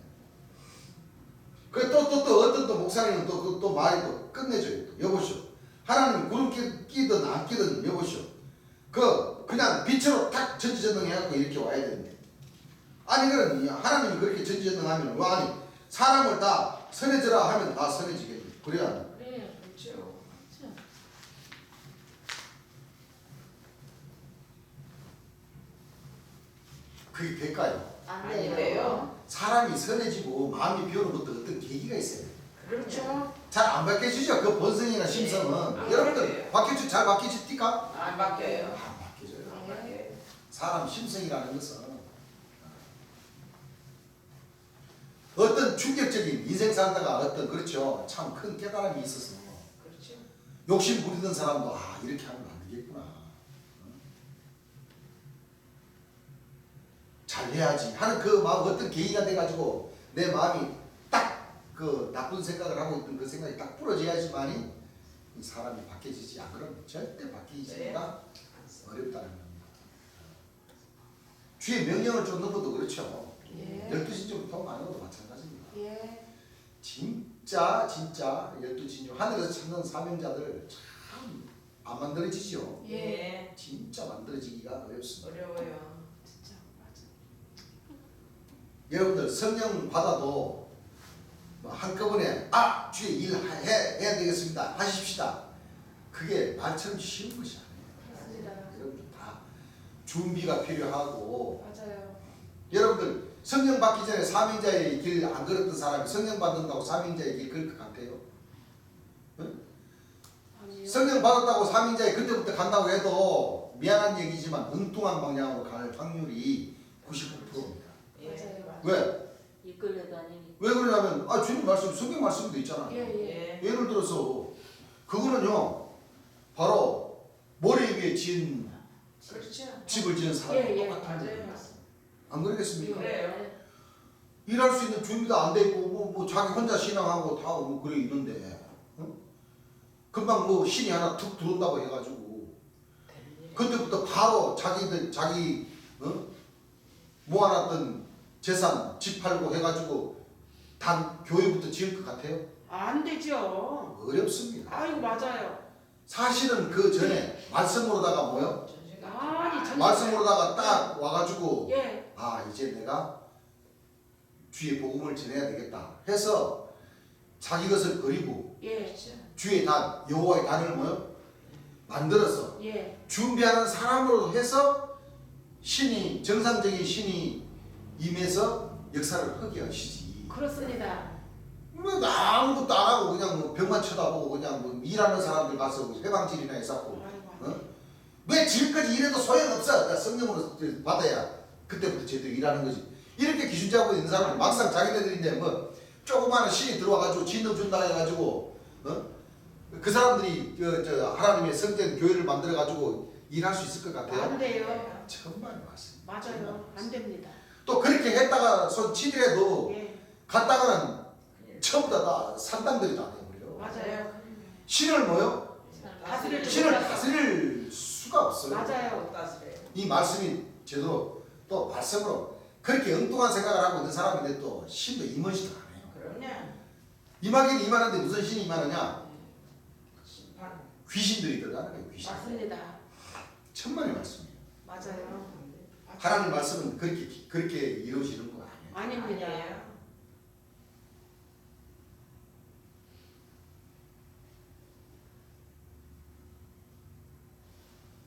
거예요. 그또 어떤 또 목사님은 또 말이 또 끝내줘요. 또. 여보시오. 하나님 구름 끼든 안 끼든 여보시오. 그냥 빛으로 탁 전지전능해갖고 이렇게 와야 되는데. 아니 그럼 하나님이 그렇게 전지전능하면 뭐 아니 사람을 다 선해져라 하면 다 선해지겠네. 그래야 안 돼. 그래. 그렇죠. 그게 될까요? 안 아니래요. 돼요. 사람이 선해지고 마음이 비오는 것도 어떤 계기가 있어요. 그렇죠. 잘 안 바뀌어지죠. 그 본성이나 심성은. 안 여러분들 바뀌어요. 잘 바뀌십니까? 안 바뀌어요. 안 바뀌어져요. 안 바뀌어요. 사람 심성이라는 것은 어떤 충격적인 인생 살다가 어떤 그렇죠. 참 큰 깨달음이 있어서 그렇죠. 욕심 부리던 사람도 이렇게 하면 안 되겠구나. 잘해야지 하는 그 마음 어떤 계기가 돼가지고 내 마음이 딱 그 나쁜 생각을 하고 있던 그 생각이 딱 부러져야지만이 이 사람이 바뀌어지지 안 그러면 절대 바뀌기가 어렵다는 겁니다. 주의 명령을 쫓는 것도 그렇죠. 예. 12신조를 통하는 것도 마찬가지입니다. 예. 진짜 12신조 하늘에서 찾는 사명자들 참 안 만들어지죠. 예. 진짜 만들어지기가 어렵습니다. 어려워요. 진짜 맞아. 여러분들 성령 받아도 뭐 한꺼번에 주의 일 해야 되겠습니다. 하십시다. 그게 말처럼 쉬운 것이 아니에요. 맞습니다. 여러분들 다 준비가 필요하고 맞아요. 여러분들 성령 받기 전에 사명자의 길 안 걸었던 사람이 성령 받는다고 사명자의 길 걸을 것 같아요? 응? 아니요. 성령 받았다고 사명자의 그때부터 간다고 해도 미안한 얘기지만 엉뚱한 방향으로 갈 확률이 99%입니다. 예. 맞아요. 왜? 이끌려 다니니. 왜 그러냐면 주님 말씀 성경 말씀도 있잖아요. 예. 예. 예를 들어서 그거는요 바로 모래 위에 지은 그렇죠. 집을 지은 사람 예. 똑같은 맞아요. 거예요. 안 그러겠습니까? 그래요. 일할 수 있는 준비도 안 돼 있고 뭐 자기 혼자 신앙하고 다 뭐 그래 있는데 금방 뭐 신이 하나 툭 들어온다고 해가지고 그때부터 바로 자기 모아놨던 재산 집 팔고 해가지고 단 교회부터 지을 것 같아요? 안 되죠. 어렵습니다. 아이고 맞아요. 사실은 그 전에 말씀으로다가 뭐요? 아니 전 말씀으로다가 딱 와가지고 예. 이제 내가 주의 복음을 전해야 되겠다 해서 자기 것을 버리고 예. 주의 단 여호와의 단을 뭐요? 만들어서 예. 준비하는 사람으로 해서 신이 정상적인 신이 임해서 역사를 하게 하시지. 그렇습니다. 뭐 아무것도 안 하고 그냥 뭐 벽만 쳐다보고 그냥 뭐 일하는 사람들 가서 뭐 해방질이나 해서 아이고. 왜 지금까지 일해도 소용없어. 그러니까 성령으로 받아야 그때부터 제대로 일하는 거지. 이렇게 기준 잡고 있는 사람은 막상 자기네들인데 뭐 조그마한 신이 들어와가지고 진동 준다 해가지고 그 사람들이 저 하나님의 성전 교회를 만들어가지고 일할 수 있을 것 같아요? 안 돼요. 정말 맞습니다. 맞아요. 안 됩니다. 또 그렇게 했다가 손 치더라도 예. 갔다가는 처음부터 다 산당들이 다 돼버려. 맞아요. 신을 뭐요? 다스릴 줄 신을 몰랐어. 다스릴 수가 없어요. 맞아요. 이 말씀이 제대로 또 말씀으로 그렇게 엉뚱한 생각을 하고 있는 사람인데 또 신도 임하지도 않아요. 그럼요. 임하긴 임하는데 무슨 신이 임하느냐? 심판. 귀신들이 들어가는 거예요. 귀신. 맞습니다. 천만의 말씀이에요. 맞아요. 하나님 말씀은 그렇게 이루어지는 거 아니에요. 아닙니다. 아니에요.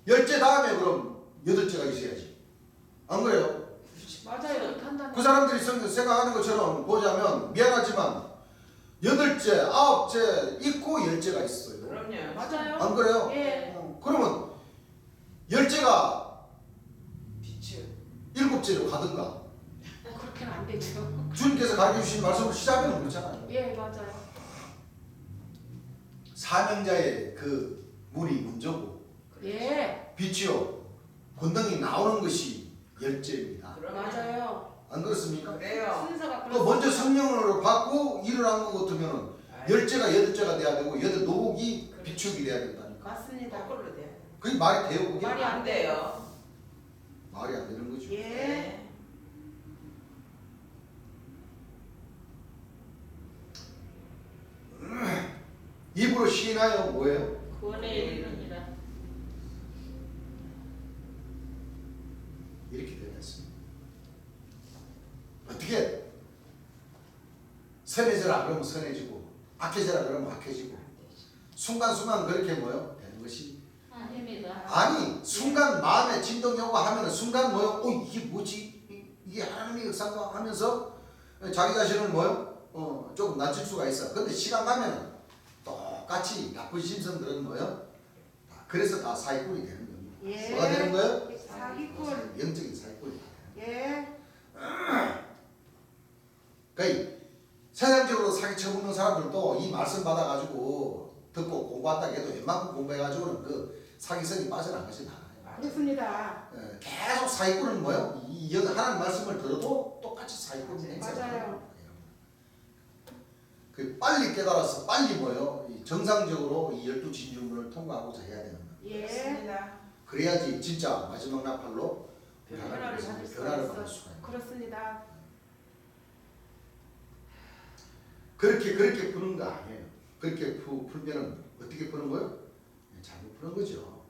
열째 다음에 그럼 여덟째가 있어야지. 안 그래요? 맞아요. 판단. 그 사람들이 생각하는 것처럼 보자면 미안하지만 8째, 9째 있고 10째가 있어요. 그럼요. 맞아요. 안 그래요? 예. 그러면 10째가 비추. 7째로 가든가 그렇게는 안 되죠. 주님께서 가르쳐 주신 말씀을 시작하면 그렇잖아요. 예, 맞아요. 사명자의 그 문이 먼저고 예, 빛이요 권능이 나오는 것이 10째입니다. 그럼요. 맞아요. 안 그렇습니까? 그래요. 순서가 또 먼저 그렇습니다. 성령으로 받고 일을 한 것 같으면은 아이, 10째가 8째가 돼야 되고 8노복이 비축이 돼야 된다니까. 맞습니다. 거꾸로 돼. 그게 말이 돼요 그게? 말이 안 돼요. 말이 안 되는 거죠. 예. 네. 입으로 시인하여 뭐예요? 구원에 이르느니라. 이렇게 되겠습니다. 어떻게 선해져라 그러면 선해지고 악해져라 그러면 악해지고 순간순간 그렇게 뭐요? 되는 것이 아닙니다. 아니 순간 마음에 진동이 오고 하면은 순간 뭐요? 이게 뭐지? 이게 하나님의 역사인가 하면서 자기 자신을 뭐요? 조금 낮출 수가 있어. 근데 시간 가면은 똑같이 나쁜 심성들은 뭐요? 그래서 다 사기꾼이 되는 겁니다. 예. 뭐가 되는 거예요? 사기꾼. 영적인 사기꾼이. 예. 그러니까 세상적으로 사기 쳐먹는 사람들도 이 말씀 받아가지고 듣고 공부한다 해도 웬만큼 공부해가지고는 그 사기성이 빠져나간 것이 나아요. 그렇습니다. 계속 사기꾼은 뭐요? 이 하나님 말씀을 들어도 똑같이 사기꾼이 행세를 맞아요. 하는 거예요. 그 빨리 깨달아서 빨리 뭐요? 이 정상적으로 이 12진주문을 통과하고자 해야 되는 거예요. 예. 맞습니다. 그래야지 진짜 마지막 나팔로 변화를 받을 수가 변화를 있어. 받을 수가 있는 거예요. 그렇습니다. 그렇게 푸는 거 아니에요. 그렇게 풀면은 어떻게 푸는 거예요? 잘못 푸는 거죠.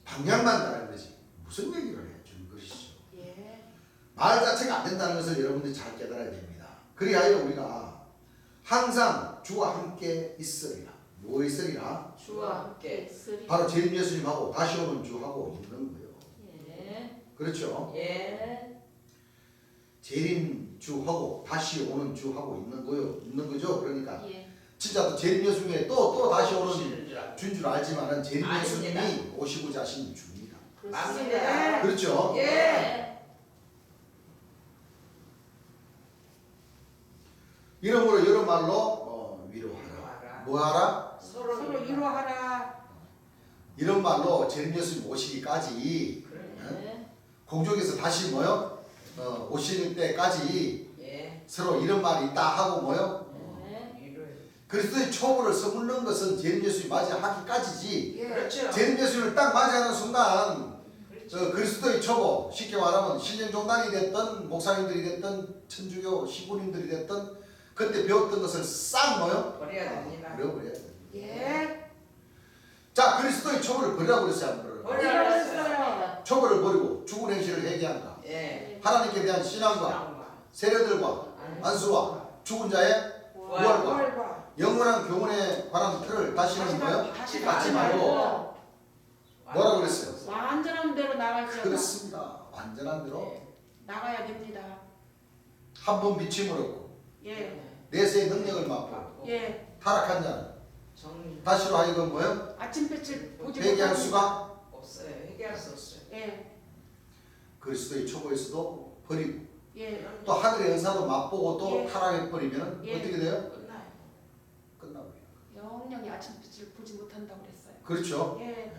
방향만 다른 거지. 무슨 얘기를 해주는 것이죠. 예. 말 자체가 안 된다는 것을 여러분들이 잘 깨달아야 됩니다. 그리하여 우리가 항상 주와 함께 있으리라. 뭐 있으리라? 주와 함께 있으리. 바로 재림 예수님하고 다시 오는 주하고 있는 거예요. 예. 그렇죠? 예. 재림 주하고 다시 오는 주하고 있는 거죠. 그러니까 예. 진짜 또 재림 예수님에 또 다시 오는 오시는 줄 알고. 준 줄 알지만은 재림 아닙니다. 예수님이 오시고자 하신 주입니다. 맞습니다. 그렇죠? 예. 이러므로 여러 말로 위로하라. 위로하라. 뭐하라? 서로 서로 위로하라. 이런 말로 재림 예수님 오시기까지 예. 공중에서 다시 뭐요? 오시는 때까지 예. 서로 이런 말이 있다 하고 뭐요? 예. 위로해. 그리스도의 초보를 서물는 것은 재림 예수님 맞이하기까지지. 예. 그렇죠. 재림 예수님을 딱 맞이하는 순간 그렇죠. 그리스도의 초보, 쉽게 말하면 신령종단이 됐든 목사님들이 됐든 천주교 시부님들이 됐든 그때 배웠던 것을 싹 뭐요? 버려야 됩니다. 버려버려야 돼. 예. 자, 그리스도의 초보를 버리라고 그랬어요, 안 버려요? 버리라고 했어요. 초보를 버리고 죽은 행실을 회개한다. 예. 하나님께 대한 신앙과 신앙과 세례들과 안수와 죽은 자의 부활과 부활과 영원한 교훈에 관한 틀을 다시는 뭐요? 다시 갖지 갖지 말고 말고 뭐라고 그랬어요? 완전한 대로 나가야 그렇습니다. 완전한 대로 예. 나가야 됩니다. 한 번 미침을 얻고 예. 내세의 능력을 맛보고 예. 타락한 자는 정리 다시로 하여금 뭐요? 아침볕을 보지 회개할 못합니다. 수가 없어요. 해결할 수 없어요. 예. 그리스도의 초보에서도 버리고 예. 또 하늘의 은사도 맛보고 또 예. 타락해 버리면 예. 어떻게 돼요? 끝나요. 끝나버려요. 영영이 아침빛을 보지 못한다고 그랬어요. 그렇죠. 예.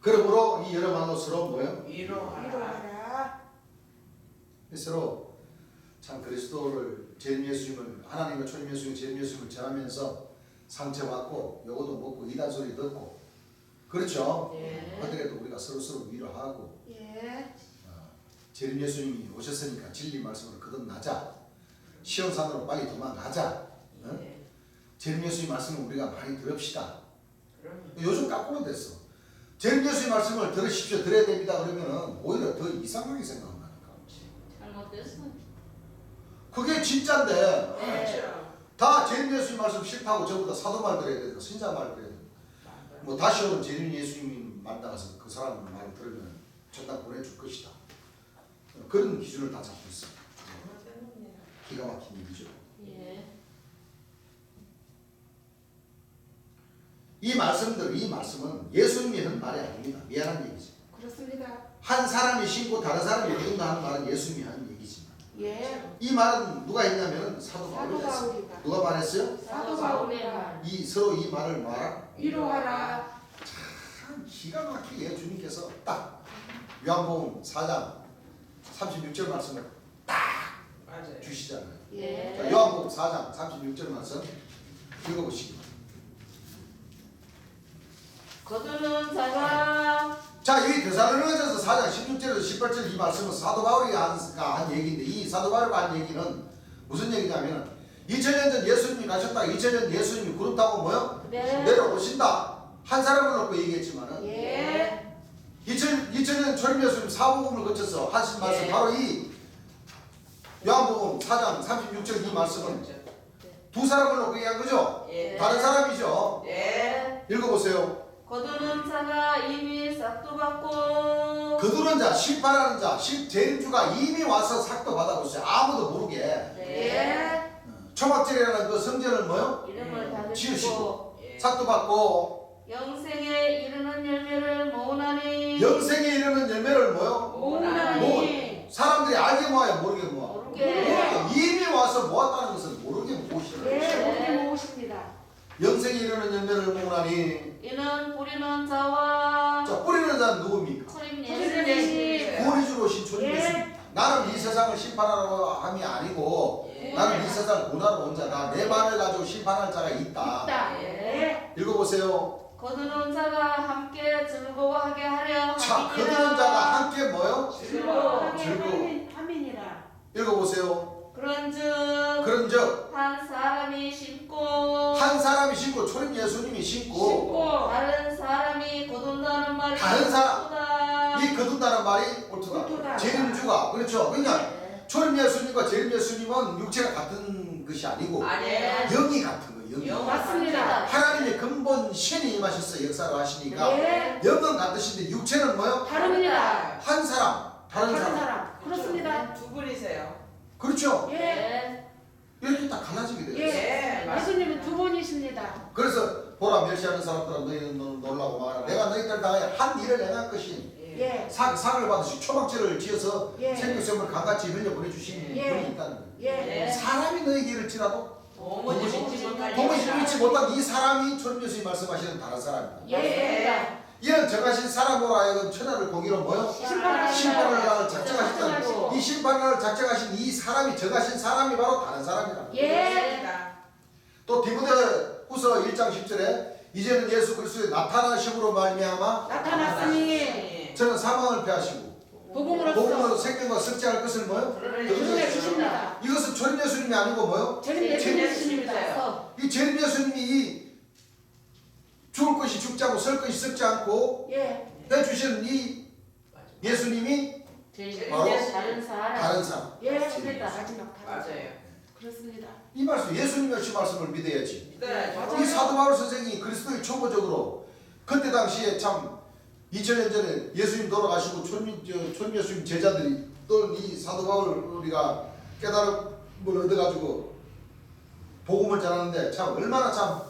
그러므로 이 여러 말로 서로 뭐예요? 위로하라. 위로하라. 서로 참 그리스도를 재림 예수님을 하나님과 초림 예수님 재림 예수님을 전하면서 상처받고 요것도 먹고 이단 소리 듣고 그렇죠. 예. 그들에도 우리가 서로 위로하고 예. 재림 예수님이 오셨으니까 진리 말씀을 거듭나자 시온산으로 빨리 도망가자. 어? 예. 재림 예수님 말씀을 우리가 많이 들읍시다. 그럼요. 요즘 깎고는 됐어. 재림 예수님 말씀을 들으십시오. 들어야 됩니다. 그러면은 오히려 더 이상하게 생각한다니까. 잘못됐어. 그게 진짜인데 그렇죠. 다 재림 예수님 말씀 싫다고 전부 다 사도말 들어야 된다. 신자말 들어야 된다. 뭐 다시 오는 재림 예수님 말 나가서 그 사람 말 들으면 저 땅 보내줄 것이다. 그런 기준을 다 잡고 있습니다. 기가 막힌 일이죠. 예. 이 말씀은 예수님이 한 말이 아닙니다. 미안한 얘기죠. 그렇습니다. 한 사람이 신고 다른 사람이 믿는다 하는 말은 예수님이 하는 얘기지만 예. 이 말은 누가 했냐면 사도 사도 바울이 했어요. 바울이가 누가 말했어요? 사도 바울이가 서로 이 말을 말하라. 위로하라. 참 기가 막히게 주님께서 딱 요한복음 4장 36절 말씀을 맞아요. 주시잖아요. 예. 자, 요한복음 4장 36절 말씀 읽어보시기 바랍니다. 거두는 자가 자, 이 데살로니가전서 4장 16절에서 18절 이 말씀은 사도 바울이 한 얘기인데 이 사도 바울이 한 얘기는 무슨 얘기냐면 2000년 전 예수님이 가셨다가 2000년 예수님이 구름 타고 뭐요? 네. 내려오신다. 한 사람을 놓고 얘기했지만은 예. 2000년 초림 예수님 사복음을 거쳐서 하신 말씀 예. 바로 이 요한복음 4장 36절 이 말씀은 두 사람을 놓고 얘기한 거죠? 예. 다른 사람이죠? 예. 읽어보세요. 거두는 자가 이미 싹도 받고 거두는 자, 심판하는 자, 재림주가 이미 와서 삭도 받아보세요. 아무도 모르게. 네. 초막절이라는 그 성전을 뭐요? 이름을 다 지으시고. 주시고 예. 삭도 받고 영생에 이르는 열매를 모으나니 영생에 이르는 열매를 뭐요? 모으나니 사람들이 알게 모아요, 모르게 모아. 모르게. 이미 와서 모았다는 것은 모르게 모으시는 거예요. 예. 모르게 모으십니다. 영생에 이르는 열매를 모으나니 이는 뿌리는 자와 자, 뿌리는 자는 누굽니까? 초림 예수님. 예수님 구원이 주로 오신 주님 예. 예수입니다. 나는 이 세상을 심판하러 함이 아니고 예. 나는 이 세상을 구원하러 온 자다. 내 말을 가지고 심판할 자가 있다. 있다. 예. 읽어보세요. 거두는 자가 함께 즐거워하게 하려 자, 함이니라. 거두는 자가 함께 뭐요? 즐거워하게 즐거워. 함이니라. 읽어보세요. 그런즉 그런즉 한 사람이 심고 한 사람이 신고 초림 예수님이 신고 신고 다른 사람이 거둔다는 말이 다른 사람. 옳도다. 이 거둔다는 말이 옳도다. 옳도다. 재림주가 그렇죠. 그러니까 네. 초림 예수님과 재림 예수님은 육체가 같은 것이 아니고 아니에요. 영이 같은 거예요. 영이. 영. 맞습니다. 하나님의 근본 신이 임하셔서 역사를 하시니까 예. 영은 같으신데 육체는 뭐요? 다릅니다. 한 사람, 다른 다른 사람. 사람. 그렇습니다. 두 분이세요. 그렇죠. 예. 네. 이렇게 딱 갈라지게 돼요. 예. 맞습니다. 예수님은 두 분이십니다. 그래서 보라 멸시하는 사람들은 너희는 놀라고 말하라. 내가 너희들 당하여 한 일을 행할 것이니 예. 예. 상을 받으시 초막절을 지어서 예. 생명샘을 강같이 흘려 보내주신 예. 분이 있다는 거예요. 예. 사람이 너에게 일을지라도 도무지 믿지 못할 도무지 일이다. 믿지 못한 이 사람이 초림 예수님 말씀하시는 다른 사람입니다. 예. 이런 정하신 사람으로 하여금 천하를 공의로 뭐요? 심판하시는 심판을 나를 작정하시고. 작정하셨다. 이 심판을 작정하신 이 사람이 정하신 사람이 바로 다른 사람이라. 예. 또 디모데후서 1장 10절에 이제는 예수 그리스도의 나타나심으로 말미암아 나타났으니 저는 사망을 패하시고 복음으로 복음으로써 생명과 썩지 않을 것을 뭐요? 주님의 주십니다. 이것은 초림 예수님이 아니고 뭐요? 재림 예수님이십니다. 이 재림 예수님이 이 죽을 것이 죽지 않고 설 것이 썩지 않고 예. 해주시는 이 예수님이 바로 다른 사람. 다른 사람. 예. 맞습니다. 마지막 다른 사람. 맞아요. 그렇습니다. 이 말씀 예수님의 그 말씀을 믿어야지. 믿어야죠. 이 사도 바울 선생이 그리스도의 초보적으로 그때 당시에 참 2000년 전에 예수님 돌아가시고 초림 예수님 제자들이 또 이 사도 바울 우리가 깨달음을 얻어가지고 복음을 전하는데 참 얼마나 참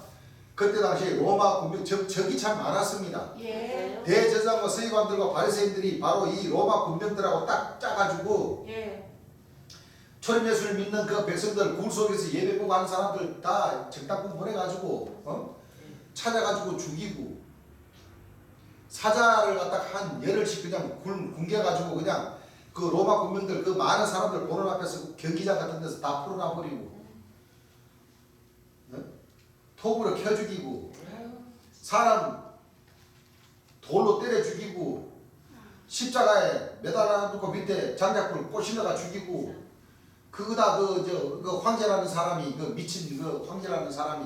그때 당시에 로마 군병 적이 참 많았습니다. 예. 대제사장과 서기관들과 바리새인들이 바로 이 로마 군병들하고 딱 짜가지고 예. 초림 예수를 믿는 그 백성들 굴 속에서 예배 보고 하는 사람들 다 적당군 보내가지고 찾아가지고 죽이고 사자를 갖다가 한 열흘씩 그냥 굶겨가지고 그냥 그 로마 군병들 그 많은 사람들 보는 앞에서 경기장 같은 데서 다 풀어놔 버리고 톱으로 켜 죽이고 사람 돌로 때려 죽이고 십자가에 매달아 놓고 밑에 장작불 꽂히다가 죽이고 그거다 그 황제라는 사람이 그 미친 그 황제라는 사람이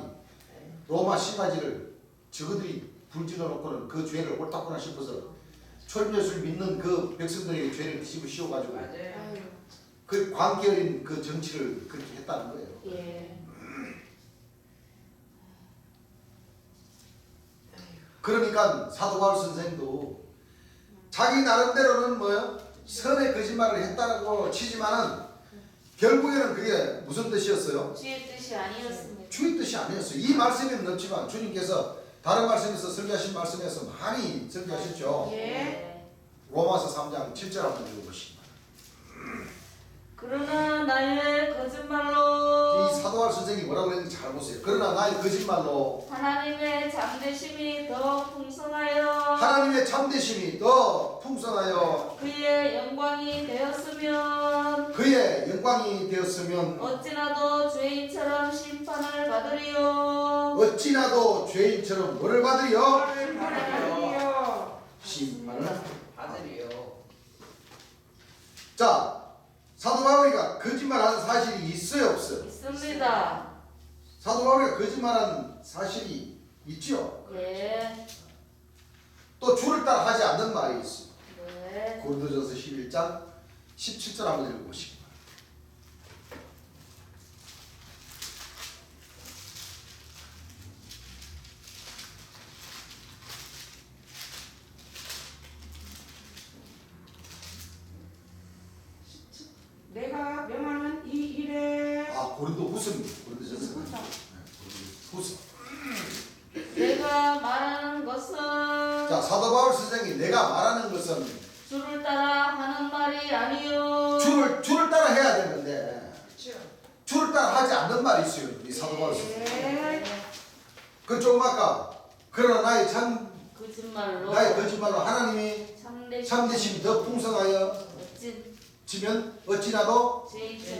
로마 신바지를 저그들이 불질러 놓고는 그 죄를 옳다구나 싶어서 초림 예수를 믿는 그 백성들에게 죄를 뒤집어 씌워가지고 맞아요. 아유. 그 광기어린 그 정치를 그렇게 했다는 거예요. 예. 그러니까 사도 바울 선생도 자기 나름대로는 뭐요? 선의 거짓말을 했다고 치지만은 결국에는 그게 무슨 뜻이었어요? 주의 뜻이 아니었습니다. 주의 뜻이 아니었어요. 이 말씀에는 없지만 주님께서 다른 말씀에서 설교하신 말씀에서 많이 설교하셨죠. 네. 로마서 3장 7절 한번 읽어보시기 바랍니다. 그러나 나의 거짓말로 이 사도할 선생이 뭐라고 했는지 잘 보세요. 그러나 나의 거짓말로 하나님의 잠대심이 더 풍성하여 하나님의 참되심이 더 풍성하여 그의 영광이 되었으면 그의 영광이 되었으면 어찌나도 죄인처럼 심판을 받으리요. 어찌나도 죄인처럼 뭐를 받으리요? 받으리요. 심판을. 받으리요. 자, 사도 바울이가 거짓말하는 사실이 있어요, 없어요? 있습니다. 사도 바울이가 거짓말하는 사실이 있죠. 예. 또 주를 따라 하지 않는 말이 있어요. 네. 고린도전서 11장 17절 한번 읽어보시기 바랍니다. 내가 명하는 이 일에 아, 고린도 후서입니다. 고린도전서. 후서. 후서. 내가 말하는 것은 자, 사도 바울 선생이 내가 말하는 것은 주를 따라 하는 말이 아니요. 주를 따라 해야 되는데 그렇죠. 주를 따라 하지 않는 말이 있어요. 이 사도 바울 선생. 예. 그 조금 아까 그러나 나의 거짓말로 하나님이 참되심이 더 풍성하여 지면 어찌나도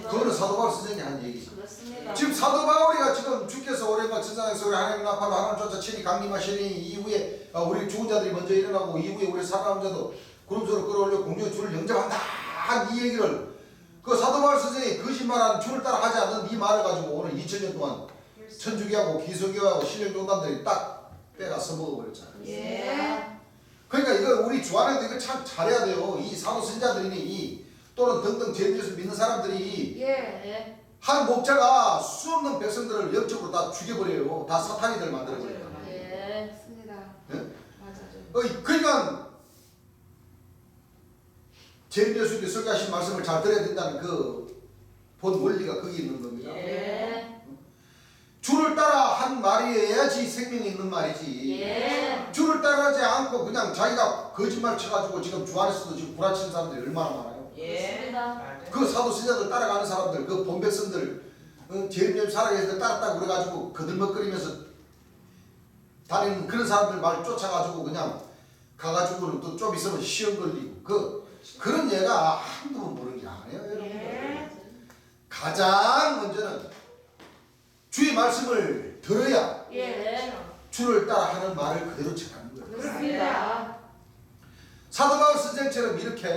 그거는 사도 바울 선생이 한 얘기죠. 그렇습니다. 지금 사도 바울이가 지금 주께서 오랜만 천상에서 우리 하나님 앞으로 하나님 쫓아 친히 강림하시니 이후에 우리 죽은 자들이 먼저 일어나고 이후에 우리 살아남은 자도 구름으로 끌어올려 공중에 주를 영접한다 한 이 얘기를 그 사도 바울 선생이 거짓말하는 주를 따라 하지 않는 이 말을 가지고 오늘 2000년 동안 천주교하고 기독교하고 신령종단들이 딱 빼가 써먹어버렸잖아요. 예. 그러니까 이거 우리 주안에도 이거 참 잘해야 돼요. 이 사도 선자들이니 또는 등등 제주에서 믿는 사람들이 예. 예. 한 목자가 수없는 백성들을 영적으로 다 죽여버려요. 다 사탄이들 만들어버려요. 예. 맞습니다. 예? 맞아요. 그러니까 제주에서 설교하신 말씀을 잘 들어야 된다는 그 본 원리가 거기 있는 겁니다. 예. 주를 따라 한 말이어야지 생명이 있는 말이지. 예. 주를 따라하지 않고 그냥 자기가 거짓말 쳐가지고 지금 주 안에서도 지금 구라치는 사람들이 얼마나 많아요. 예. 맞습니다. 맞아요. 그 사도 신자들 따라가는 사람들, 그 본백성들, 제일 살아계실 때 따랐다고 그래가지고 거들먹거리면서 다니는 그런 사람들 말 쫓아가지고 그냥 가가지고는 또 좀 있으면 시험 걸리고 그런 얘가 한두 번 보는 게 아니에요, 여러분. 예. 가장 먼저는 주의 말씀을 들어야 예. 주를 따라 하는 말을 그대로 전하는 거예요. 그렇습니다. 사도 바울 선생처럼 이렇게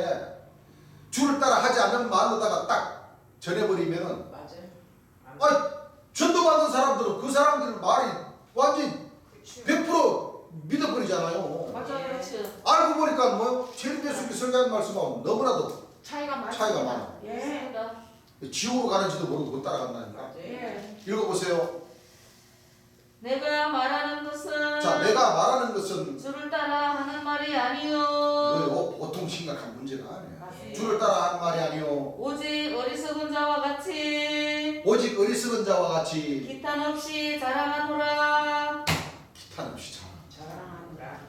주를 따라 하지 않는 말로다가 딱 전해버리면은 맞아요. 전도받는 사람들은 그 사람들 말이 완전 그렇죠. 100% 믿어버리잖아요. 맞아요. 그렇죠. 알고 보니까 뭐요? 제림예수님이 설교하는 말씀하고 너무나도 차이가 많습니다. 차이가 많아. 예. 그렇습니다. 지옥으로 가는지도 모르고 못 따라간다니까. 예. 읽어보세요. 내가 말하는 것은 자, 내가 말하는 것은 주를 따라 하는 말이 아니요. 이거 보통 심각한 문제가 아니에요. 맞아요. 주를 따라 하는 말이 아니요. 오직 어리석은 자와 같이 오직 어리석은 자와 같이 기탄 없이 자랑하노라. 기탄 없이 자라. 자랑하노라.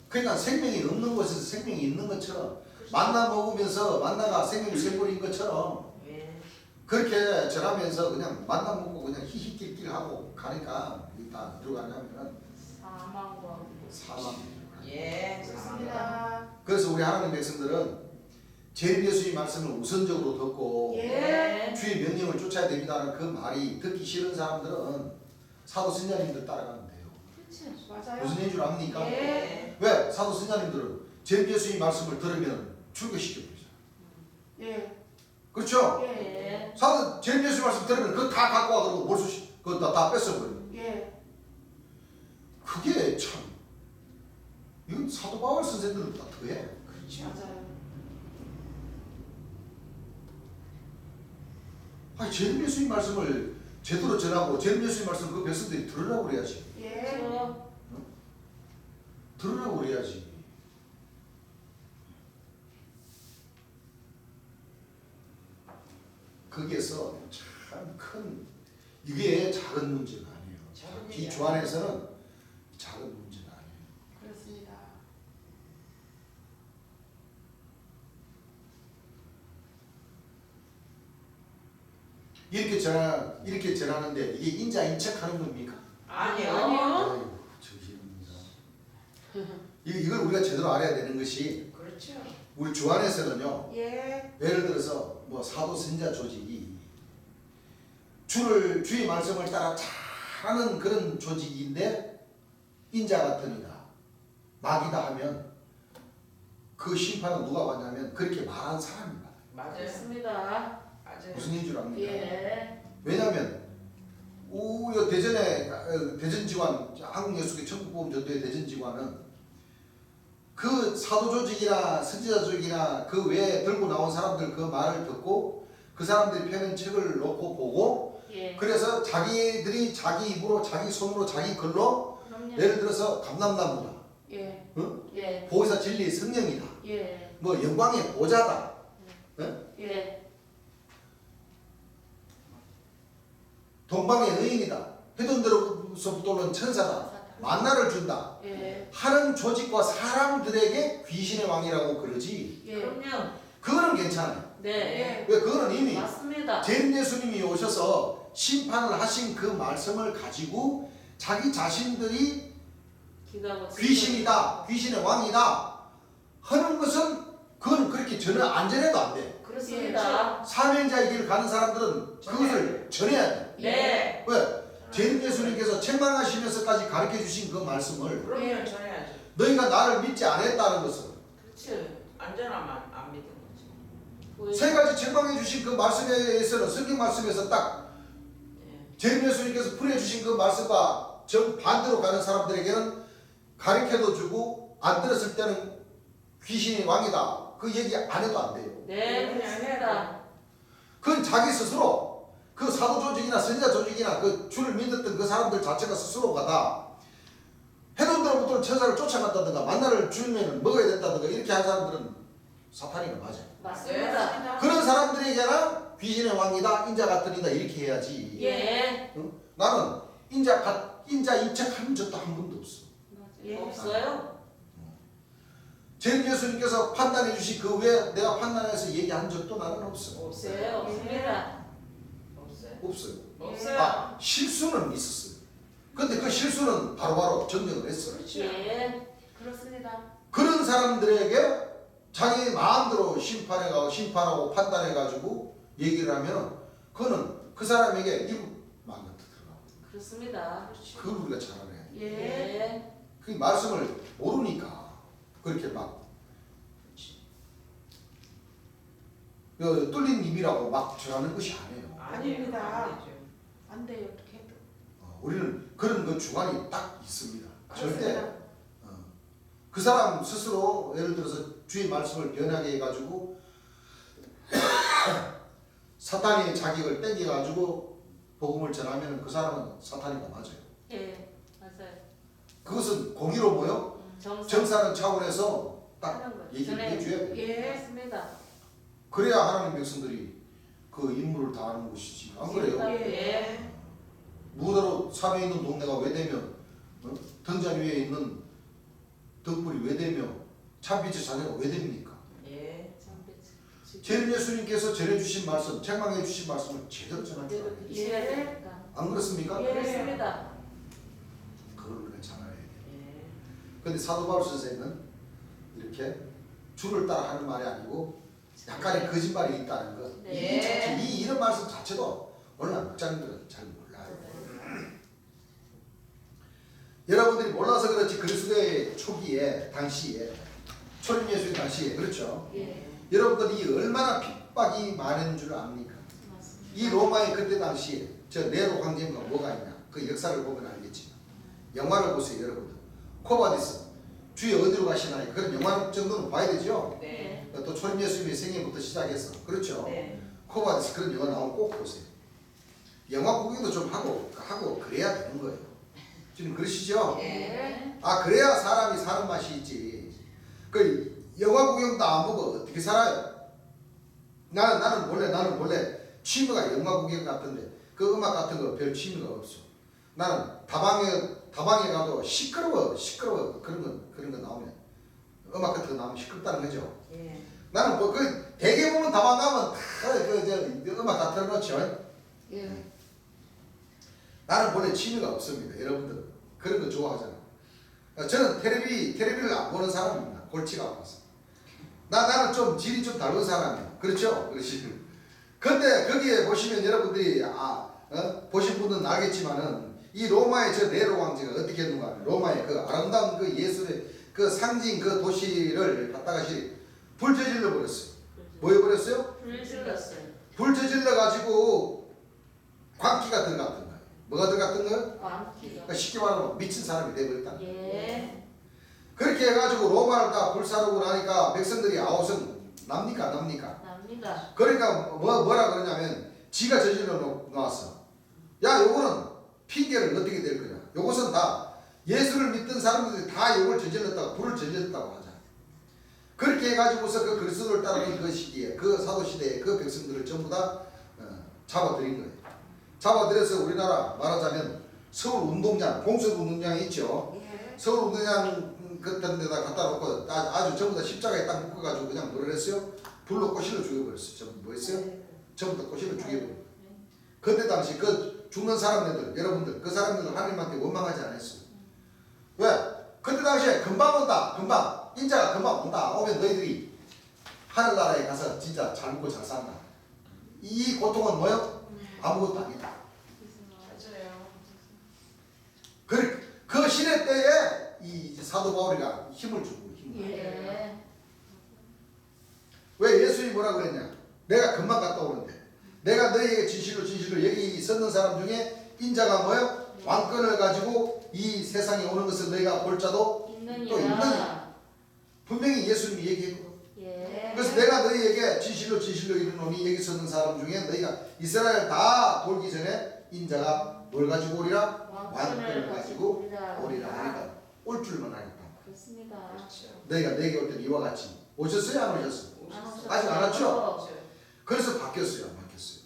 그러니까 생명이 없는 곳에서 생명이 있는 것처럼 만나 먹으면서 만나가 생명이 샘물인 것처럼 예. 그렇게 전하면서 그냥 만나 먹고 그냥 히히낄낄 하고 가니까 이게 다 들어가냐면은 사망과 사망이에요. 예. 좋습니다. 그래서 우리 하나님 백성들은 제일 예수의 말씀을 우선적으로 듣고 예. 주의 명령을 쫓아야 됩니다는 그 말이 듣기 싫은 사람들은 사도 선자님들 따라가면 돼요. 그렇죠. 맞아요. 무슨 얘기인 줄 압니까? 예. 왜? 사도 선자님들은 제일 예수의 말씀을 들으면 출교시켜버리죠. 예. 그렇죠? 예. 사도 제일 예수의 말씀 들으면 그거 다 갖고 와 그러고 몰수 그거 다 뺏어버려요. 예. 그게 참 이건 사도 바울 선생들보다 더해. 그렇죠. 맞아요. 아니 제일 예수의 말씀을 제대로 전하고 제일 예수의 말씀 그 백성들이 들으라고 그래야지. 예. 그렇죠. 들으라고 그래야지. 거기에서 참 큰 이게 작은 문제가 아니에요. 작은 이 일이 주 안에서는 작은 문제가 아니에요. 그렇습니다. 이렇게 전하는데 이게 인자인책하는 겁니까? 아니요. 아니요. 아이고, 저기입니다. 이걸 우리가 제대로 알아야 되는 것이 그렇죠. 우리 주 안에서는요. 예. 예를 들어서 뭐 사도 선자 조직이 주의 말씀을 따라 잘하는 그런 조직인데 인자 같은 이다 마귀다 하면 그 심판은 누가 받냐면 그렇게 말한 사람이 받아요. 맞아요. 그렇습니다. 맞아요. 무슨 일인 줄 압니까? 예. 왜냐하면 요 대전에 대전지관 한국예수교 천국보험전도회 대전지관은 그 사도 조직이나 선지자 조직이나 그 외에 들고 나온 사람들 그 말을 듣고 그 사람들이 펴는 책을 놓고 보고 예. 그래서 자기들이 자기 입으로 자기 손으로 자기 글로 그럼요. 예를 들어서 감람나무다, 예. 응? 예. 보혜사 진리의 성령이다, 예. 뭐 영광의 보좌다, 예. 동방의 의인이다, 해돈대로서부터 오는 천사다, 만나를 준다 예. 하는 조직과 사람들에게 귀신의 왕이라고 그러지. 예. 그럼요. 그거는 괜찮아요. 네. 왜 그거는 이미 맞습니다. 재림 예수님이 오셔서 심판을 하신 그 말씀을 가지고 자기 자신들이 기가고 귀신이다, 귀신의 왕이다 하는 것은 그건 그렇게 전혀 안 전해도 안 돼. 그렇습니다. 사명자의 길을 가는 사람들은 그것을 전해야 돼. 네. 왜? 재림 예수님께서 책망하시면서까지 가르쳐 주신 그 말씀을 그러면 예. 전해야죠. 너희가 나를 믿지 않았다는 것은 그렇지. 안전하면 안 믿는 거지. 세 가지 책망해 주신 그 말씀에서는 성경 말씀에서 딱 예. 재림 예수님께서 풀어 주신 그 말씀과 정반대로 가는 사람들에게는 가르쳐도 주고 안 들었을 때는 귀신이 왕이다. 그 얘기 안 해도 안 돼요. 네. 그렇습니다. 그건 자기 스스로 그 사도 조직이나 선지자 조직이나 그 주를 믿었던 그 사람들 자체가 스스로가 다 해돈대로부터 천사를 쫓아간다든가 만나를 주면 먹어야 된다든가 이렇게 한 사람들은 사탄이가 맞아요. 맞습니다. 그런 사람들에게는 귀신의 왕이다, 인자 같은 이다 이렇게 해야지. 예. 응? 나는 인자 입책한 적도 한 번도 없어. 예. 없어요. 재림 예수님께서 판단해 주신 그 외에 내가 판단해서 얘기한 적도 나는 없어. 네. 없어요. 없습니다. 없어요. 없어요. 없어요. 아, 실수는 있었어요. 근데 그 실수는 바로바로 정정을 했어요. 그렇죠. 예. 그렇습니다. 그런 사람들에게 자기 마음대로 심판하고 판단해가지고 얘기를 하면 그거는 그 사람에게 이국 마음부터 들어가고 그렇습니다. 그걸 우리가 잘 알아야 돼. 예. 그 말씀을 모르니까 그렇게 막 뚫린 입이라고 막 전하는 것이 아니에요. 아닙니다. 안 되죠. 안 돼요. 어떻게 해도. 우리는 그런 그 주관이 딱 있습니다. 절대 그렇습니다. 그 사람 스스로 예를 들어서 주의 말씀을 변하게 해가지고 사탄의 자격을 땡겨가지고 복음을 전하면 그 사람은 사탄이가 맞아요. 예. 맞아요. 그것은 공의로 뭐요? 정사는 차원에서 딱 하는 거죠. 얘기를 전에- 해줘야 돼요. 예. 맞습니다. 그래야 하나님 백성들이 그 임무를 다하는 것이지. 안 그래요? 예. 무더러 산에 있는 동네가 왜 되며 등잔 위에 있는 덕불이 왜 되며 참빛의 자녀가 왜 됩니까? 예. 재림 예수님께서 전해주신 말씀, 책망해 주신 말씀을 제대로 전하지 그대로 않아요. 드셔야 되니까. 안 그렇습니까? 예. 그렇습니다. 그걸 우리가 잘 알아야 돼요. 예. 근데 사도 바울 선생은 이렇게 주를 따라 하는 말이 아니고 약간의 거짓말이 있다는 것. 네. 이 자체, 이런 말씀 자체도 오늘날 목장님들은 잘 몰라요. 여러분들이 몰라서 그렇지 그리스도의 초기에 당시에 초림 예수의 당시에 그렇죠. 예. 여러분들이 얼마나 핍박이 많은 줄 압니까? 맞습니다. 이 로마의 그때 당시에 저 네로 황제가 뭐가 있냐 그 역사를 보면 알겠지만 영화를 보세요 여러분들. 코바디스 주의 어디로 가시나요? 그런 영화 정도는 봐야 되죠. 네. 또 초림 예수님의 생애부터 시작해서 그렇죠. 네. 코바디스 그런 영화 나오면 꼭 보세요. 영화 구경도 좀 하고 그래야 되는 거예요. 지금 그러시죠? 예. 아 그래야 사람이 사는 맛이 있지. 그 영화 구경도 안 보고 어떻게 살아요? 나는 몰래 취미가 영화 구경 같은데 그 음악 같은 거 별 취미가 없어. 나는 다방에 가도 시끄러워 그런 거 나오면 음악 같은 거 나오면 시끄럽다는 거죠. 예. 나는 뭐 그 대개 보면 다방 가면 저 음악 다 틀어놓죠. 예. 나는 본래 취미가 없습니다. 여러분들 그런 거 좋아하잖아요. 저는 텔레비를 안 보는 사람입니다. 골치가 아파서. 나는 좀 질이 좀 다른 사람이에요. 그렇죠? 그렇지. 근데 거기에 보시면 여러분들이 보신 분들은 알겠지만은 이 로마의 저 네로 왕제가 어떻게 했는가 하면 로마의 그 아름다운 그 예술의 그 상징 그 도시를 갖다가 불 저질러 버렸어요. 뭐 해버렸어요? 불 질렀어요. 불 저질러 가지고 광기가 들어갔던 거예요. 뭐가 들어갔던 거예요? 광기요. 그러니까 쉽게 말하면 미친 사람이 돼버렸다. 예. 그렇게 해가지고 로마를 다 불사르고 나니까 백성들이 아우성 납니까? 납니다. 그러니까 뭐라 그러냐면 지가 저질러 놓았어. 야 요거는 핑계를 어떻게 될 거냐. 요것은 다 예수를 믿던 사람들이 다 요걸 저질렀다고 불을 저질렀다고 하자. 그렇게 해가지고서 그 그리스도를 따르는 그 시기에 그 사도 시대에 그 백성들을 전부 다 잡아들인 거예요. 잡아들여서 우리나라 말하자면 서울 운동장, 공설 운동장이 있죠. 예. 서울 운동장 같은 데다 갖다 놓고 아주 전부 다 십자가에 딱 묶어가지고 그냥 뭐를 했어요? 불로 꼬실러 죽여버렸어요. 전부 뭐 했어요? 전부 다 꼬실러 죽여버렸어요. 그때 당시 그 죽는 사람들, 여러분들 그 사람들은 하나님한테 원망하지 않았어요. 왜? 그때 당시에 금방 온다. 금방. 인자가 금방 온다. 오면 너희들이 하늘나라에 가서 진짜 잘 먹고 잘 산다. 이 고통은 뭐요? 아무것도 아니다. 맞아요. 그 시대 때에 이 사도 바울이가 힘을 주고 예. 왜 예수님이 뭐라 그랬냐? 내가 금방 갔다 오는데 내가 너희에게 진실로 여기 섰는 사람 중에 인자가 뭐요? 왕권을 가지고 이 세상에 오는 것을 너희가 볼 자도 또 있느냐? 분명히 예수님이 얘기했고 예. 그래서 내가 너희에게 진실로 이르노니 여기 서는 사람 중에 너희가 이스라엘 다 돌기 전에 인자가 뭘 가지고 오리라? 왕권을 가지고 오리라. 올 줄만 알겠다. 그렇습니다. 그렇죠. 너희가 내게 올 때 이와 같이 오셨어요? 안 오셨어요? 아직 안 왔죠? 그래서 바뀌었어요? 안 바뀌었어요?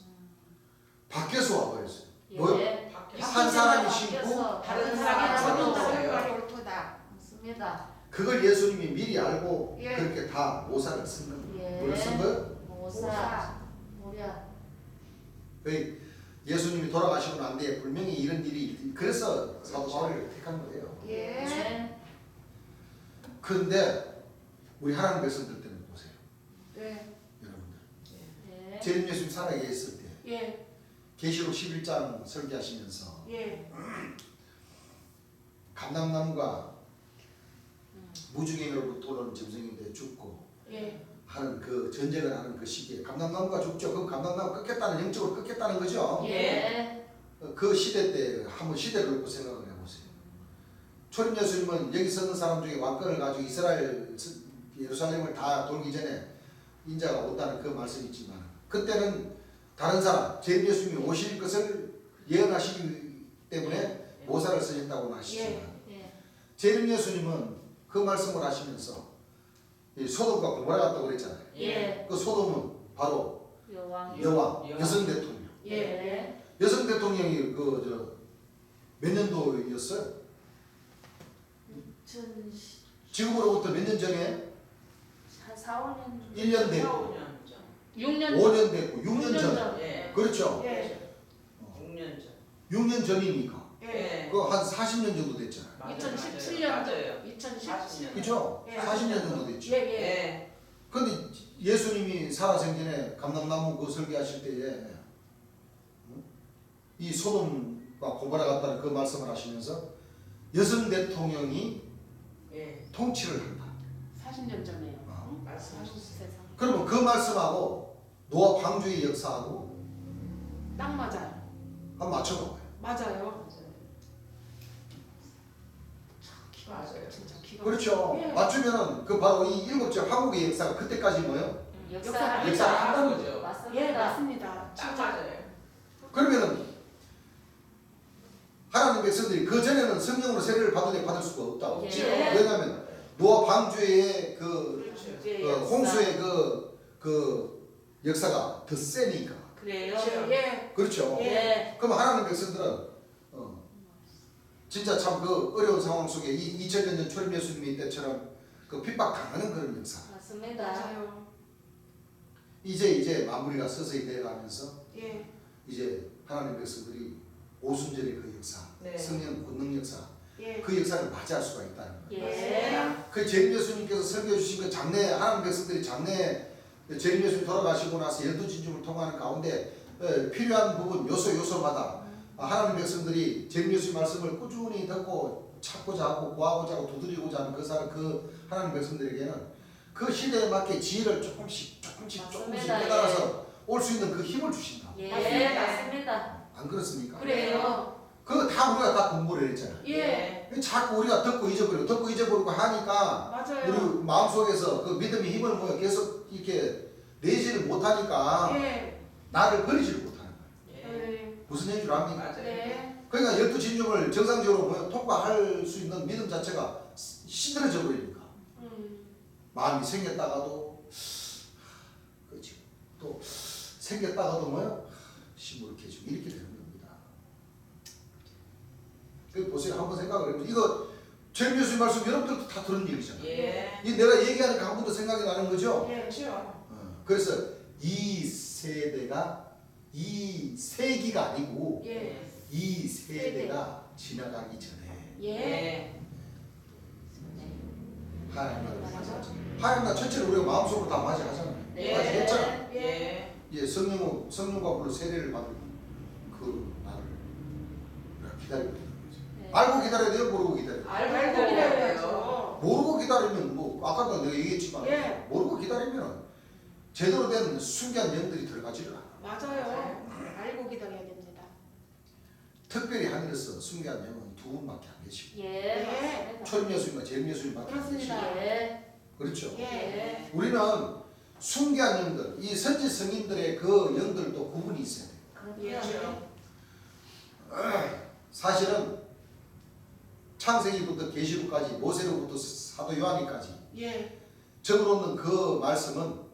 바뀌어서 와버렸어요. 뭐요? 예. 한 사람이 심고 다른 사람이 사람이 거둬요. 거둬요. 맞습니다. 그걸 예수님이 미리 알고 예. 그렇게 다 모사를 쓴 거예요. 예. 뭘 쓴 거예요? 모사. 모략. 그 예수님이 돌아가시고 난 뒤에 분명히 이런 일이 그래서 사도 바울을 택한 거예요. 예. 그런데 우리 하나님 백성들 때는 보세요. 네. 여러분들 예. 제림 예수님 살아계셨을 때 예. 계시록 11장 설계하시면서 예. 감람나무가 무중행으로부터 오는 짐승인데 죽고 예. 하는 그 전쟁을 하는 그 시기에 감람나무가 죽죠. 그럼 감람나무 끊겠다는 영적으로 끊겠다는 거죠. 예. 그 시대 때 한번 시대를 놓고 생각을 해보세요. 초림 예수님은 여기 서는 사람 중에 왕권을 가지고 이스라엘 예루살렘을 다 돌기 전에 인자가 온다는 그 말씀이 있지만 그때는 다른 사람 제림 예수님이 오실 것을 예언하시기 때문에 모사를 쓰셨다고 하시지만 예. 제림 예수님은 그 말씀을 하시면서 이 소돔과 고모라 같다고 그랬잖아요. 예. 그 소돔은 바로 여왕. 여왕, 여성 대통령. 예. 여성 대통령이 몇 년도였어요? 지금으로부터 몇 년 전에? 한 4, 5년. 1년 됐고 4-5년 전. 6년 5년 됐고 6년 전. 예. 그렇죠. 예. 6년 전. 6년 전이니까 예. 그 한 40년 정도 됐잖아요. 맞아요, 2017년. 맞아요. 2017년. 그렇죠? 예. 40년 정도 됐죠. 예. 예. 예. 근데 예수님이 살아생전에 감람나무 그 설계하실 때에 이 소돔과 고모라 같다는 그 말씀을 하시면서 여성 대통령이 예. 통치를 한다. 40년 전에요. 말씀하셨어요. 세상. 그러면 그 말씀하고 노아 방주의 역사하고 딱 맞아요. 한번 맞춰봐요. 맞아요. 맞아요. 진짜 기가. 그렇죠. 예. 맞추면은 그 바로 이 일곱째 한국의 역사가 그때까지 뭐예요? 역사. 역사 한다는 거죠. 예, 맞습니다. 맞습니다. 딱 맞아요. 그러면은 하나님 백성들이 그 전에는 성령으로 세례를 받을 수가 없다고. 예. 왜냐하면 노아 방주의 그 그렇죠. 이제 홍수의 그 역사가 더 세니까 그래요? 예. 그렇죠. 예. 그럼 하나님 백성들은 진짜 참 그 어려운 상황 속에 이 2000년 전 초림 예수님이 때처럼 그 핍박 당하는 그런 역사. 맞습니다. 맞아요. 이제 마무리가 서서히 되어가면서 예. 이제 하나님 백성들이 오순절의 그 역사, 네. 성령 권능 역사, 예. 그 역사를 맞이할 수가 있다는 거예요. 예. 그 재림 예수님께서 설교해 주신 그 장래 하나님 백성들이 장래 재림 예수님 돌아가시고 나서 열두 진중을 통하는 가운데 필요한 부분 요소마다 하나님 백성들이 재림 예수님 말씀을 꾸준히 듣고 찾고자 하고 구하고자 하고 두드리고자 하는 그 하나님 백성들에게는 그 시대에 맞게 지혜를 조금씩 맞습니다. 깨달아서 올 수 있는 그 힘을 주신다. 예. 맞습니다. 안 그렇습니까? 그래요. 그거 다 우리가 다 공부를 했잖아요. 예. 자꾸 우리가 듣고 잊어버리고 하니까 맞아요. 우리 마음속에서 그 믿음의 힘을 모여 계속 이렇게 내지를 못하니까 예. 나를 버리지를 못하는 거예요. 예. 네. 무슨 얘기를 압니까? 맞아요. 네. 그러니까 열두 진중을 정상적으로 통과할 수 있는 믿음 자체가 시들어져 버리니까 마음이 생겼다가도 그렇지 또 생겼다가도 시무룩해지고 이렇게 되는 겁니다. 그 보세요. 한번 생각을 해보세요. 이거 재림 예수님 말씀 여러분들도 다 들은 얘기잖아요. 예. 이 내가 얘기하니까 한 번도 생각이 나는 거죠. 예. 그렇죠. 그래서 이 세대가 이 세기가 아니고 예. 이 세대가 지나가기 전에 예. 하나님 나라 하나님 나라 전체를 우리가 마음속으로 다 맞이하잖아요. 네. 맞이했잖아요. 예. 예, 성령과 불로 세례를 받은 그 날을 우리가 기다리고 있는 거죠. 네. 알고 기다려야 돼요, 모르고 기다려야 돼요. 알고 기다려야죠. 모르고 기다리면 아까도 내가 얘기했지만 예. 모르고 기다리면 제대로 된 순기한 영들이 들어가지를 않아. 맞아요. 알고 기다려야 됩니다. 특별히 하늘에서 순기한 영은 두 분밖에 안 계시고 예. 맞습니다. 초림 예수님과 재림 예수님밖에 안 계시고 그렇습니다. 예. 그렇죠. 예. 우리는 순기한 영들, 이 선지 성인들의 그 영들도 구분이 있어야 돼요. 그렇죠. 사실은 창세기부터 계시록까지 모세로부터 사도 요한이까지 예. 적어놓는 그 말씀은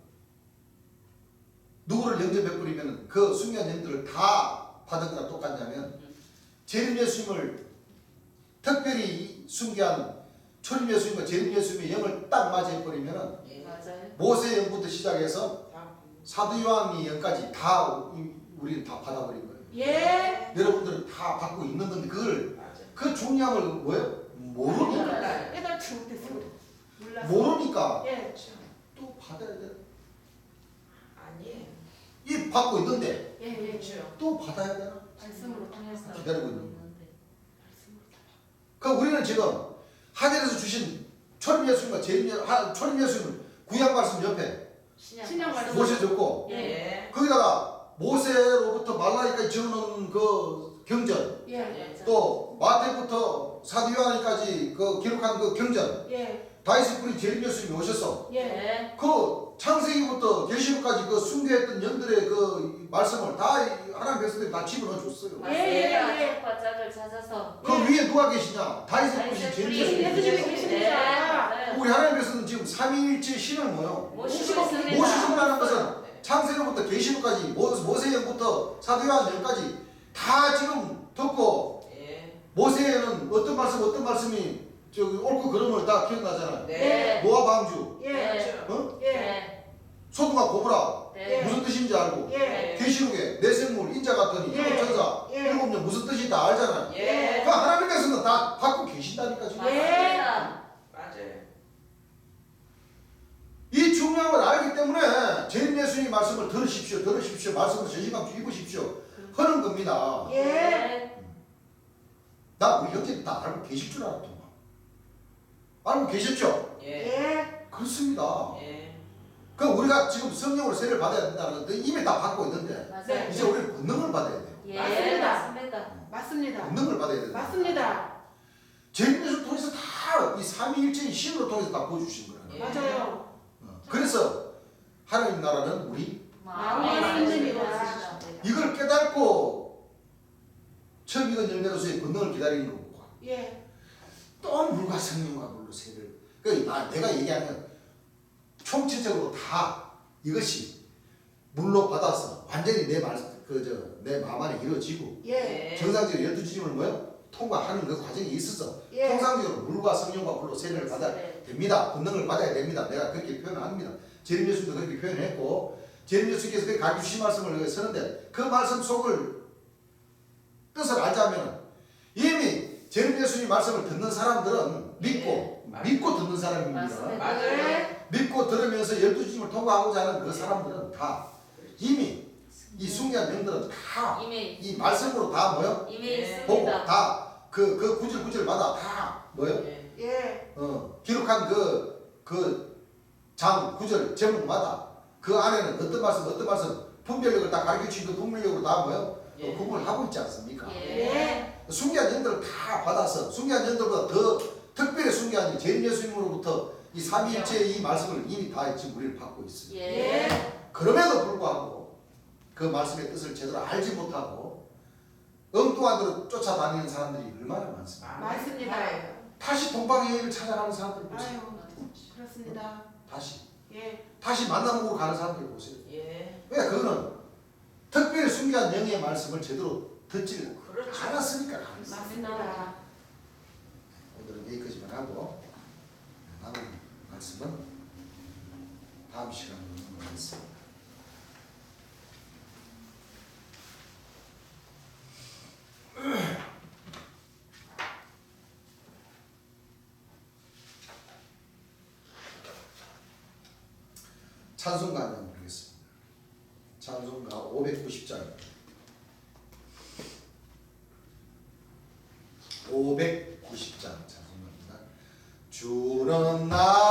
누구를 영접 베풀이면 그 순기한 영들을 다 받은 거랑 똑같냐면 재림 예수님을 특별히 순기한 초림 예수님과 재림 예수님의 영을 딱 맞이해버리면 예. 맞아요. 모세 영부터 시작해서 사도 요한의 영까지 다 우리는 다 받아버린 거예요. 예. 여러분들은 다 받고 있는 건데 그걸 맞아요. 그 중요함을 뭐예요? 모르니까 몰라요. 깨닫지 못했어요. 몰랐어. 모르니까 예. 또 받아야 돼. 아니에요. 이 받고 있는데 예. 예. 그렇죠. 또 받아야 되나? 말씀으로 통해서 기다리고 있는 그 우리는 지금 하늘에서 주신 초림 예수님과 초림 예수님은 구약 말씀 옆에 신약 말씀. 모셔졌고 예. 거기다가 모세로부터 말라기까지 적어놓은 그 경전 예. 또 마태부터 사도 요한까지 그 기록한 그 경전 예. 다윗의 뿌리 재림 예수님이 오셔서 예. 예. 그 창세기부터 계시록까지 그 순교했던 영들의 그 말씀을 다 하나님 백성들이 다 집어넣어 줬어요. 맞습니다. 첫 발짝을 찾아서 그 위에 누가 계시냐? 다윗의 뿌리 재림 예수님이 예수님. 계십니다. 맞아요. 우리 하나님 백성은 지금 삼위일체 신을 뭐요? 모시고 있습니다. 모시신다는 것은 창세로부터 계시록까지 모세영부터 사도 요한영까지 다 지금 듣고 예. 모세에는 어떤 말씀이 저기 옳고 그름을 다 기억나잖아요. 네. 노아 방주, 예. 그렇죠. 어? 예. 네. 소돔과 고모라 네. 무슨 뜻인지 알고 예. 계시록에 내생물 인자 같더니 예. 일곱 천사 예. 일곱 년 무슨 뜻이 다 알잖아요. 예. 그 하나님께서는 다 갖고 계신다니까 지금. 맞습니다. 맞아요. 이 중요한 걸 알기 때문에 재림 예수님의 말씀을 들으십시오 말씀을 전시감 입으십시오 하는 겁니다. 예. 나 우리 형제들 다 알고 계실 줄 알았더만. 알고 계셨죠? 예. 예. 그렇습니다. 예. 그 우리가 지금 성령으로 세례를 받아야 된다는 건데 이미 다 받고 있는데 맞아요. 이제 우리는 권능을 받아야 돼요. 예. 맞습니다. 맞습니다. 맞습니다. 권능을 받아야 된다. 맞습니다. 재림 예수를 통해서 다 이 삼위일체의 신으로 통해서 다 보여주신 거예요. 예. 맞아요. 그래서 하나님 나라는 우리 마음에 있는 이것. 이걸 깨닫고 처음 익은 열매로서의 권능을 기다리는 거고 예. 또 물과 성령과 물로 세를 그러니까 내가 얘기하는 총체적으로 다 이것이 물로 받아서 완전 완전히 내 마음 안에 이루어지고 예. 정상적으로 12지짐을 뭐요? 통과하는 그 과정이 있어서 예. 통상적으로 물과 성령과 불로 세례를 받아야 됩니다. 권능을 받아야 됩니다. 내가 그렇게 표현합니다. 재림 예수님도 그렇게 표현했고 재림 예수님께서 그렇게 가르쳐 주신 말씀을 쓰는데 그 말씀 속을 뜻을 알자면 이미 재림 예수님 말씀을 듣는 사람들은 믿고 듣는 사람입니다. 맞습니다. 맞아요. 믿고 들으면서 12지짐을 통과하고자 하는 그 사람들은 다 이미 이 숭배한 영들은 다 이미 이 말씀으로 다 뭐요? 이미 예. 보고 있습니다. 다 그 구절마다 다 뭐요? 예. 예. 기록한 그 장 구절 제목마다 그 안에는 어떤 말씀 분별력을 다 가르쳐 주신 그 분별력으로 다 뭐요? 예. 구분을 하고 있지 않습니까? 예. 숭배한 영들을 다 받아서 숭배한 영들보다 더 특별히 숭배한 재림 예수님으로부터 이 삼위일체의 이 말씀을 이미 다 지금 우리는 받고 있어요. 예. 그럼에도 불구하고 그 말씀의 뜻을 제대로 알지 못하고 엉뚱한 대로 쫓아다니는 사람들이 얼마나 많습니까? 맞습니다. 다시 동방의 일을 찾아가는 사람들 보세요. 아유, 그렇습니다. 예. 다시 만나보고 가는 사람들 보세요. 예. 왜? 그거는 특별히 숨겨진 영의 말씀을 제대로 듣지 그렇죠. 않았으니까 가는 거예요. 맞습니다. 오늘은 여기까지만 하고 남은 말씀은 다음 시간에 하겠습니다. 찬송가 한번 부르겠습니다. 찬송가 590장입니다. 590장 찬송가입니다. 주는 나